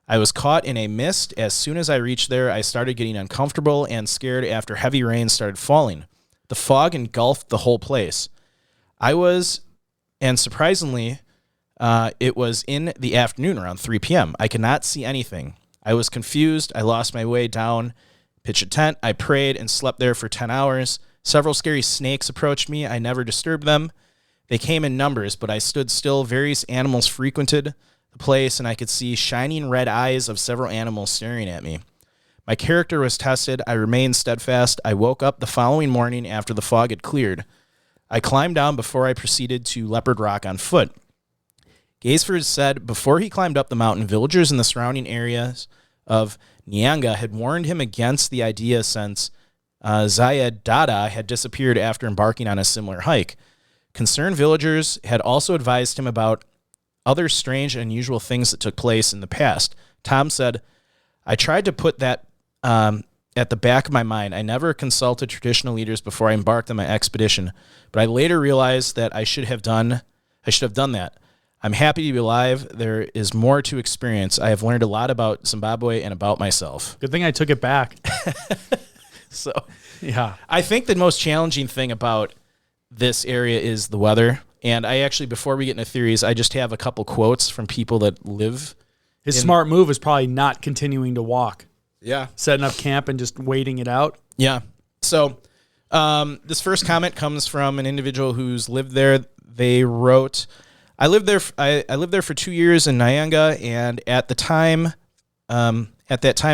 I was caught in a mist. As soon as I reached there, I started getting uncomfortable and scared after heavy rain started falling. The fog engulfed the whole place. And surprisingly, it was in the afternoon around 3 p.m. I could not see anything. I was confused. I lost my way down, pitched a tent. I prayed and slept there for 10 hours. Several scary snakes approached me. I never disturbed them. They came in numbers, but I stood still. Various animals frequented the place, and I could see shining red eyes of several animals staring at me. My character was tested. I remained steadfast. I woke up the following morning after the fog had cleared. I climbed down before I proceeded to Leopard Rock on foot. Gaisford said before he climbed up the mountain, villagers in the surrounding areas of Nyanga had warned him against the idea since Zayed Dada had disappeared after embarking on a similar hike. Concerned villagers had also advised him about other strange and unusual things that took place in the past. Tom said, I tried to put that at the back of my mind. I never consulted traditional leaders before I embarked on my expedition, but I later realized that I should have done that. I'm happy to be alive. There is more to experience. I have learned a lot about Zimbabwe and about myself. Good thing I took it back. So, Yeah. I think the most challenging thing about this area is the weather. And I actually, before we get into theories, I just have a couple quotes from people that live. His smart move is probably not continuing to walk. Yeah. Setting up camp and just waiting it out. Yeah. So this first comment comes from an individual who's lived there. They wrote, I lived there for 2 years in Nyanga, and at that time,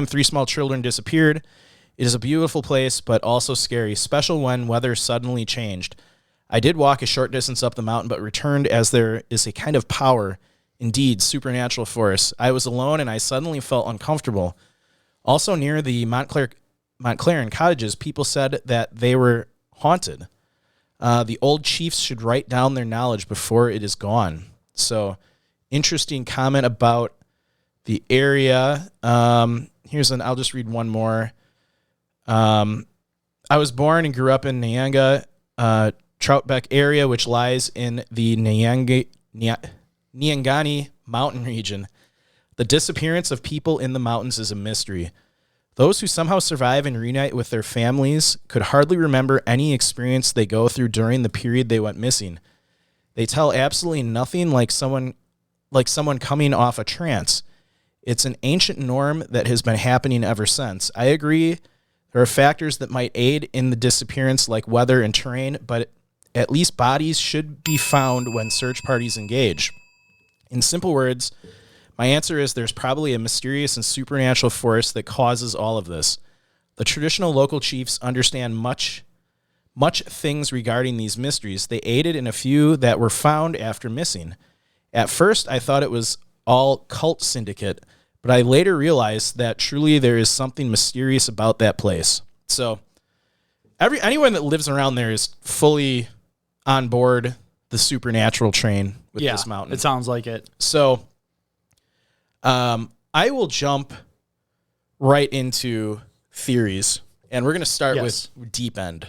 3 small children disappeared. It is a beautiful place, but also scary, especially when weather suddenly changed. I did walk a short distance up the mountain, but returned as there is a kind of power, indeed, supernatural force. I was alone, and I suddenly felt uncomfortable. Also near the Montclair cottages, people said that they were haunted. The old chiefs should write down their knowledge before it is gone. So, interesting comment about the area. I'll just read one more. I was born and grew up in Nyanga, Troutbeck area, which lies in the Nyangani mountain region. The disappearance of people in the mountains is a mystery. Those who somehow survive and reunite with their families could hardly remember any experience they go through during the period they went missing. They tell absolutely nothing like someone coming off a trance. It's an ancient norm that has been happening ever since. I agree there are factors that might aid in the disappearance like weather and terrain, but at least bodies should be found when search parties engage. In simple words, my answer is there's probably a mysterious and supernatural force that causes all of this. The traditional local chiefs understand much things regarding these mysteries. They aided in a few that were found after missing. At first, I thought it was all cult syndicate, but I later realized that truly there is something mysterious about that place. So anyone that lives around there is fully on board the supernatural train with this mountain. It sounds like it. So I will jump right into theories, and we're going to start with deep end.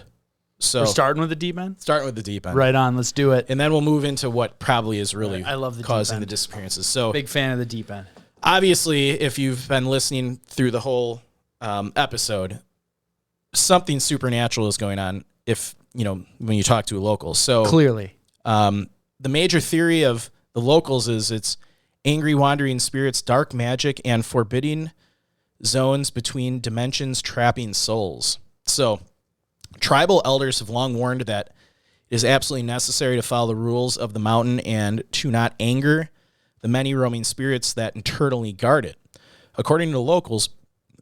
So we're starting with the deep end? Starting with the deep end. Right on, let's do it. And then we'll move into what probably is really I love the causing deep the end. disappearances. So Big fan of the deep end. obviously, if you've been listening through the whole episode, something supernatural is going on when you talk to a local. So Clearly. the major theory of the locals is it's angry wandering spirits, dark magic, and forbidding zones between dimensions trapping souls. So tribal elders have long warned that it is absolutely necessary to follow the rules of the mountain and to not anger the many roaming spirits that internally guard it. According to the locals,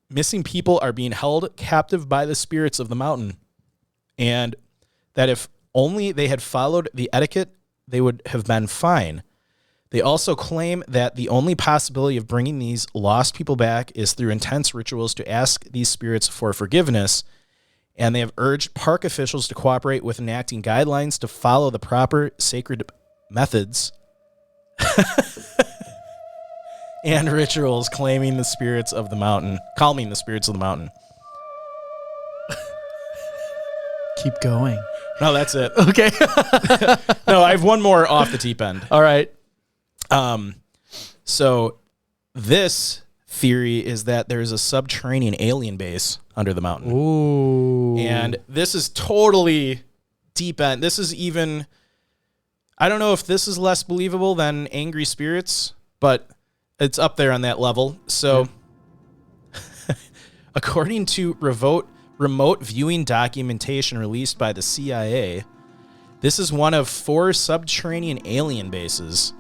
missing people are being held captive by the spirits of the mountain, and that if only they had followed the etiquette, they would have been fine. They also claim that the only possibility of bringing these lost people back is through intense rituals to ask these spirits for forgiveness, and they have urged park officials to cooperate with enacting guidelines to follow the proper sacred methods and rituals calming the spirits of the mountain. Keep going. No, that's it. Okay. No, I have one more off the deep end. All right. So this theory is that there's a subterranean alien base under the mountain. Ooh. And this is totally deep end. This is even, I don't know if this is less believable than angry spirits, but it's up there on that level. So according to remote viewing documentation released by the CIA, this is one of 4 subterranean alien bases.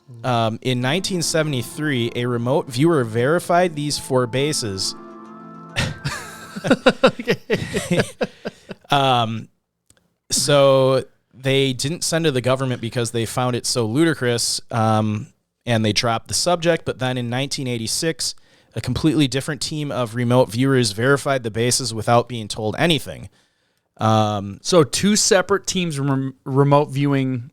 In 1973, a remote viewer verified these 4 bases. So they didn't send to the government because they found it so ludicrous, and they dropped the subject. But then in 1986, a completely different team of remote viewers verified the bases without being told anything. So 2 separate teams remote viewing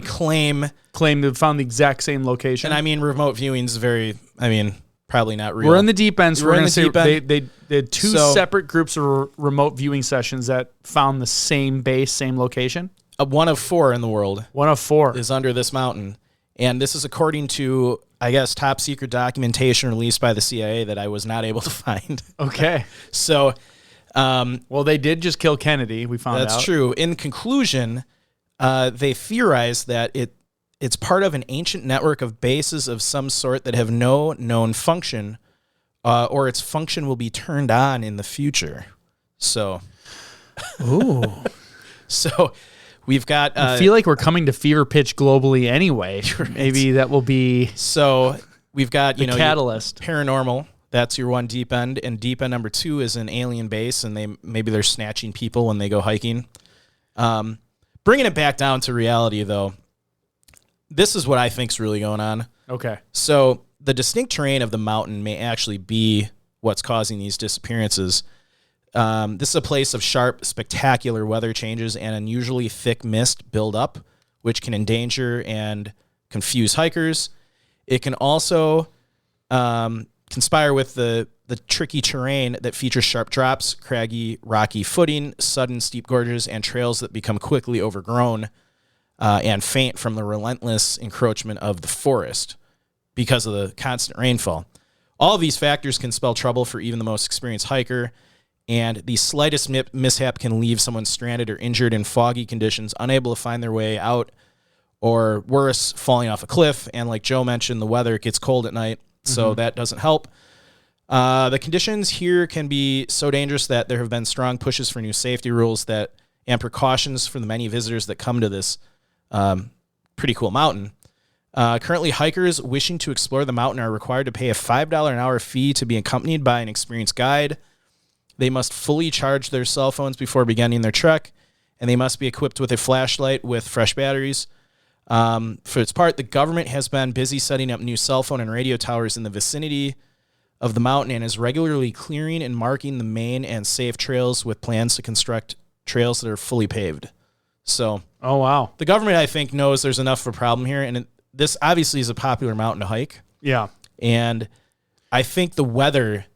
claim to have found the exact same location. And I mean, remote viewing is probably not real. We're in the deep end, so we're going to say end. they had 2 separate groups of remote viewing sessions that found the same base, same location. One of 4 in the world. One of 4 is under this mountain. And this is according to, I guess, top secret documentation released by the CIA that I was not able to find. Okay. So, well, they did just kill Kennedy. We found out. That's true. In conclusion, they theorized that it's part of an ancient network of bases of some sort that have no known function, or its function will be turned on in the future. So, ooh. So we've got... I feel like we're coming to fever pitch globally anyway. Right. Maybe that will be... So we've got, the catalyst. Paranormal. That's your one deep end. And deep end number 2 is an alien base, and maybe they're snatching people when they go hiking. Bringing it back down to reality, though, this is what I think's really going on. Okay. So the distinct terrain of the mountain may actually be what's causing these disappearances. This is a place of sharp, spectacular weather changes and unusually thick mist build up, which can endanger and confuse hikers. It can also conspire with the tricky terrain that features sharp drops, craggy, rocky footing, sudden steep gorges, and trails that become quickly overgrown and faint from the relentless encroachment of the forest because of the constant rainfall. All of these factors can spell trouble for even the most experienced hiker, and the slightest mishap can leave someone stranded or injured in foggy conditions, unable to find their way out, or worse, falling off a cliff. And like Joe mentioned, the weather gets cold at night, so that doesn't help. The conditions here can be so dangerous that there have been strong pushes for new safety rules and precautions for the many visitors that come to this pretty cool mountain. Currently, hikers wishing to explore the mountain are required to pay a $5 an hour fee to be accompanied by an experienced guide. They must fully charge their cell phones before beginning their trek, and they must be equipped with a flashlight with fresh batteries. For its part, the government has been busy setting up new cell phone and radio towers in the vicinity of the mountain and is regularly clearing and marking the main and safe trails with plans to construct trails that are fully paved. So, oh wow, the government, I think, knows there's enough of a problem here, and this obviously is a popular mountain to hike. Yeah, and I think the weather.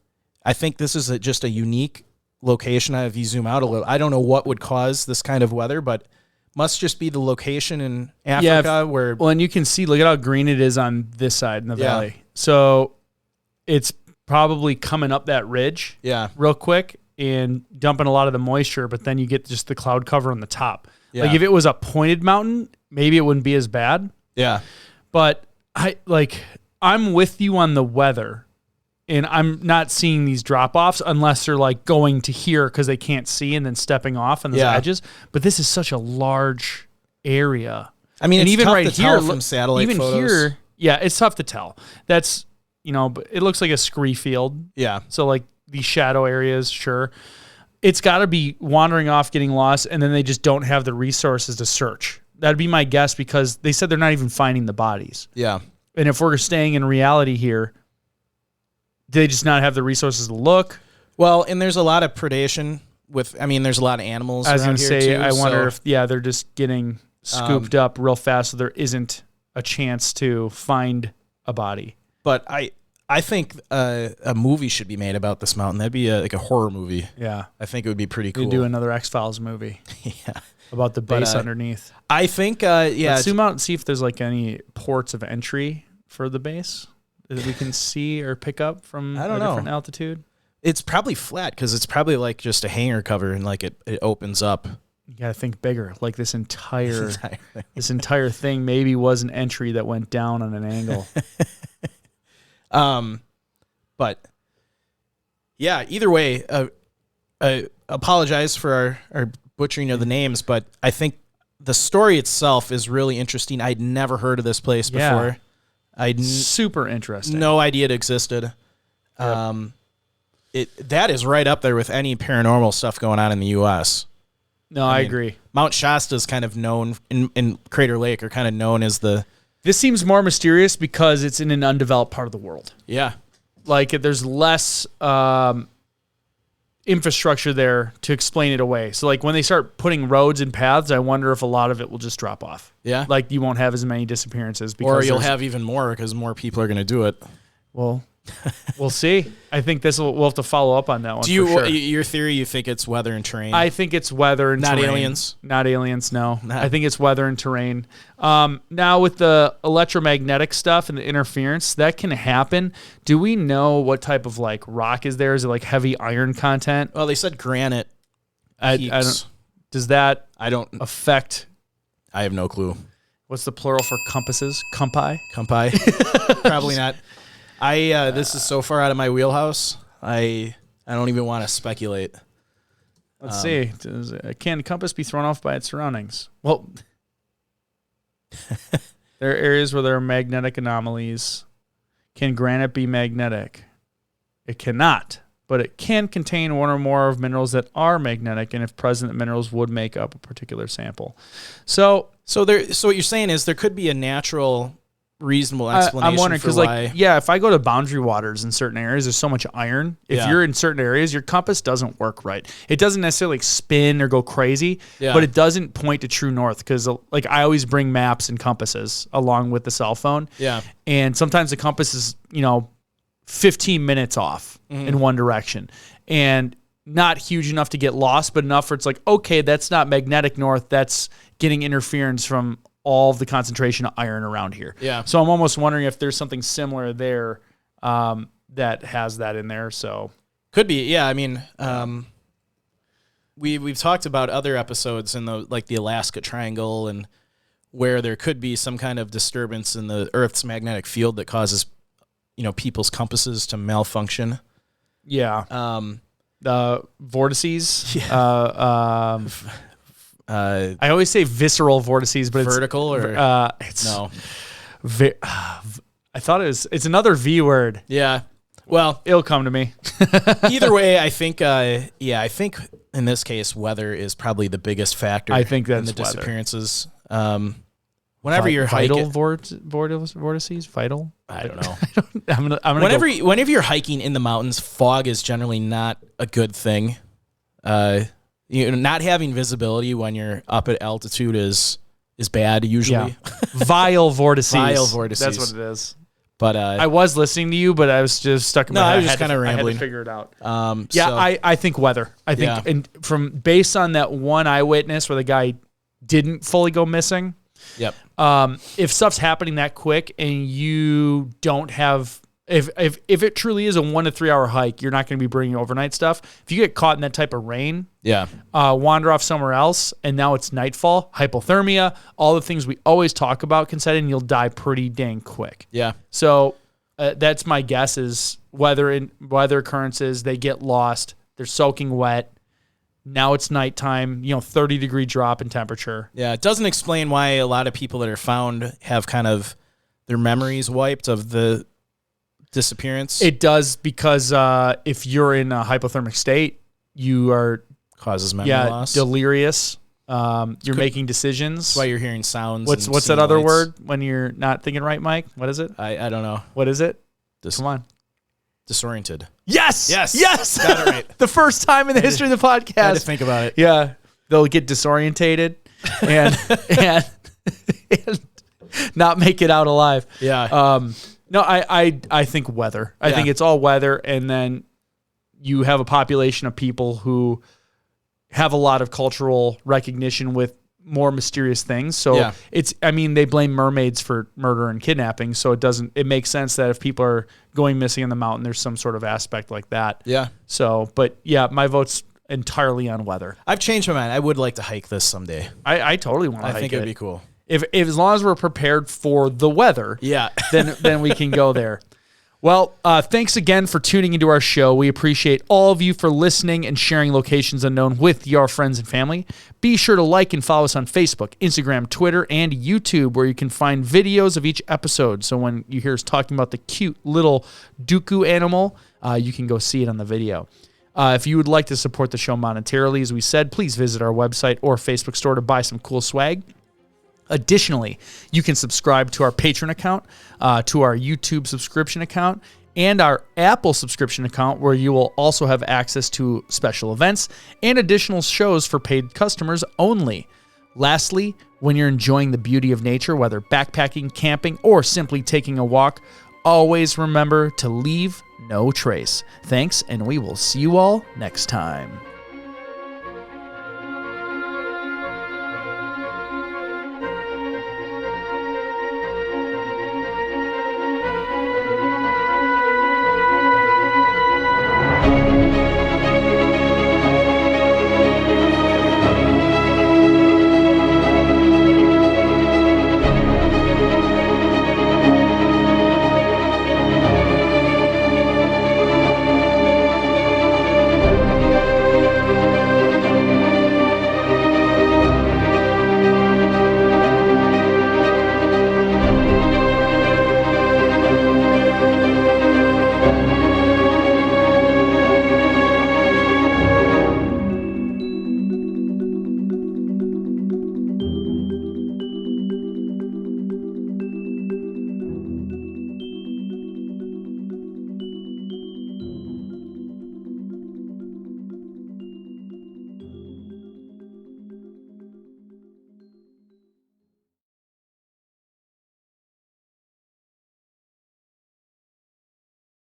I think this is just a unique location. If you zoom out a little, I don't know what would cause this kind of weather, but must just be the location in Africa where... Well, and you can see, look at how green it is on this side in the valley. So it's probably coming up that ridge real quick and dumping a lot of the moisture, but then you get just the cloud cover on the top. Yeah. Like if it was a pointed mountain, maybe it wouldn't be as bad. Yeah. But I'm with you on the weather. And I'm not seeing these drop-offs unless they're like going to here because they can't see and then stepping off on the edges. But this is such a large area. I mean, and it's even tough right to here, tell from satellite even photos. Here, it's tough to tell. That's, but it looks like a scree field. Yeah. So like these shadow areas, sure. It's got to be wandering off, getting lost, and then they just don't have the resources to search. That'd be my guess because they said they're not even finding the bodies. Yeah. And if we're staying in reality here, do they just not have the resources to look? Well, and there's a lot of predation there's a lot of animals I was around going to here say, too, I wonder if they're just getting scooped up real fast so there isn't a chance to find a body. But I think a movie should be made about this mountain. That'd be like a horror movie. Yeah. I think it would be pretty cool. We'd do another X-Files movie. Yeah. About the base underneath. I think, Let's zoom out and see if there's like any ports of entry for the base that we can see or pick up from a different altitude. It's probably flat because it's probably like just a hangar cover and like it opens up. You gotta think bigger. Like this entire thing maybe was an entry that went down on an angle. But yeah, either way, I apologize for our butchering of the names, but I think the story itself is really interesting. I'd never heard of this place before. Super interesting. No idea it existed. Yep. That is right up there with any paranormal stuff going on in the U.S. No, I agree. Mount Shasta is kind of known, in Crater Lake are kind of known as the... This seems more mysterious because it's in an undeveloped part of the world. Yeah. Like, there's less infrastructure there to explain it away. So, like, when they start putting roads and paths, I wonder if a lot of it will just drop off. Yeah. Like, you won't have as many disappearances. Or you'll have even more because more people are going to do it. Well, we'll see. I think we'll have to follow up on that one. Your theory, you think it's weather and terrain? I think it's weather and terrain. Not aliens? Not aliens, no. I think it's weather and terrain. Now, with the electromagnetic stuff and the interference, that can happen. Do we know what type of like rock is there? Is it like heavy iron content? Well, they said granite. I don't. Does that affect? I have no clue. What's the plural for compasses? Compi? Probably not. This is so far out of my wheelhouse. I don't even want to speculate. Let's see. Can a compass be thrown off by its surroundings? Well, there are areas where there are magnetic anomalies. Can granite be magnetic? It cannot, but it can contain one or more of minerals that are magnetic, and if present, the minerals would make up a particular sample. So what you're saying is there could be a natural, reasonable explanation. I'm wondering because, why. if I go to boundary waters in certain areas, there's so much iron. If you're in certain areas, your compass doesn't work right. It doesn't necessarily spin or go crazy, but it doesn't point to true north because, like, I always bring maps and compasses along with the cell phone. Yeah, and sometimes the compass is 15 minutes off in one direction, and not huge enough to get lost, but enough where it's like, okay, that's not magnetic north. That's getting interference from all of the concentration of iron around here. Yeah. So I'm almost wondering if there's something similar there that has that in there. So could be. Yeah. I mean, we've talked about other episodes in the Alaska Triangle and where there could be some kind of disturbance in the Earth's magnetic field that causes, people's compasses to malfunction. Yeah. The vortices. Yeah. I always say visceral vortices, but vertical it's no. I thought it's another V word. Yeah. Well, it'll come to me. Either way, I think in this case, weather is probably the biggest factor. I think that's in the weather. Disappearances. Whenever you're hiking, vortices, vital. I don't know. I'm gonna whenever you're hiking in the mountains, fog is generally not a good thing. Not having visibility when you're up at altitude is bad usually. Yeah. Vile vortices. Vile vortices. That's what it is. But I was listening to you, but I was just stuck in my head. I was just kind of rambling. I had to figure it out. I think weather. I think, and based on that one eyewitness where the guy didn't fully go missing. Yep. If stuff's happening that quick and you don't have, if it truly is a 1 to 3 hour hike, you're not going to be bringing overnight stuff. If you get caught in that type of rain, wander off somewhere else, and now it's nightfall, hypothermia, all the things we always talk about can set in, you'll die pretty dang quick. Yeah. So that's my guess is weather occurrences, they get lost, they're soaking wet. Now it's nighttime, 30-degree drop in temperature. Yeah, it doesn't explain why a lot of people that are found have kind of their memories wiped of the disappearance. It does because if you're in a hypothermic state, you are causes memory loss. Delirious. You're making decisions. That's why you're hearing sounds. What's that other word when you're not thinking right, Mike? What is it? I don't know. What is it? Come on. Disoriented. Yes. Got it right. The first time in the history of the podcast. I had to think about it. Yeah. They'll get disorientated and not make it out alive. Yeah. No, I think weather. I think it's all weather, and then you have a population of people who have a lot of cultural recognition with more mysterious things. So they blame mermaids for murder and kidnapping. So it makes sense that if people are going missing in the mountain, there's some sort of aspect like that. Yeah. So, but yeah, my vote's entirely on weather. I've changed my mind. I would like to hike this someday. I totally want to hike it. I think it'd be cool. If as long as we're prepared for the weather, then we can go there. Well, thanks again for tuning into our show. We appreciate all of you for listening and sharing Locations Unknown with your friends and family. Be sure to like and follow us on Facebook, Instagram, Twitter, and YouTube, where you can find videos of each episode. So when you hear us talking about the cute little Dooku animal, you can go see it on the video. If you would like to support the show monetarily, as we said, please visit our website or Facebook store to buy some cool swag. Additionally, you can subscribe to our Patreon account, to our YouTube subscription account, and our Apple subscription account, where you will also have access to special events and additional shows for paid customers only. Lastly, when you're enjoying the beauty of nature, whether backpacking, camping, or simply taking a walk, always remember to leave no trace. Thanks, and we will see you all next time.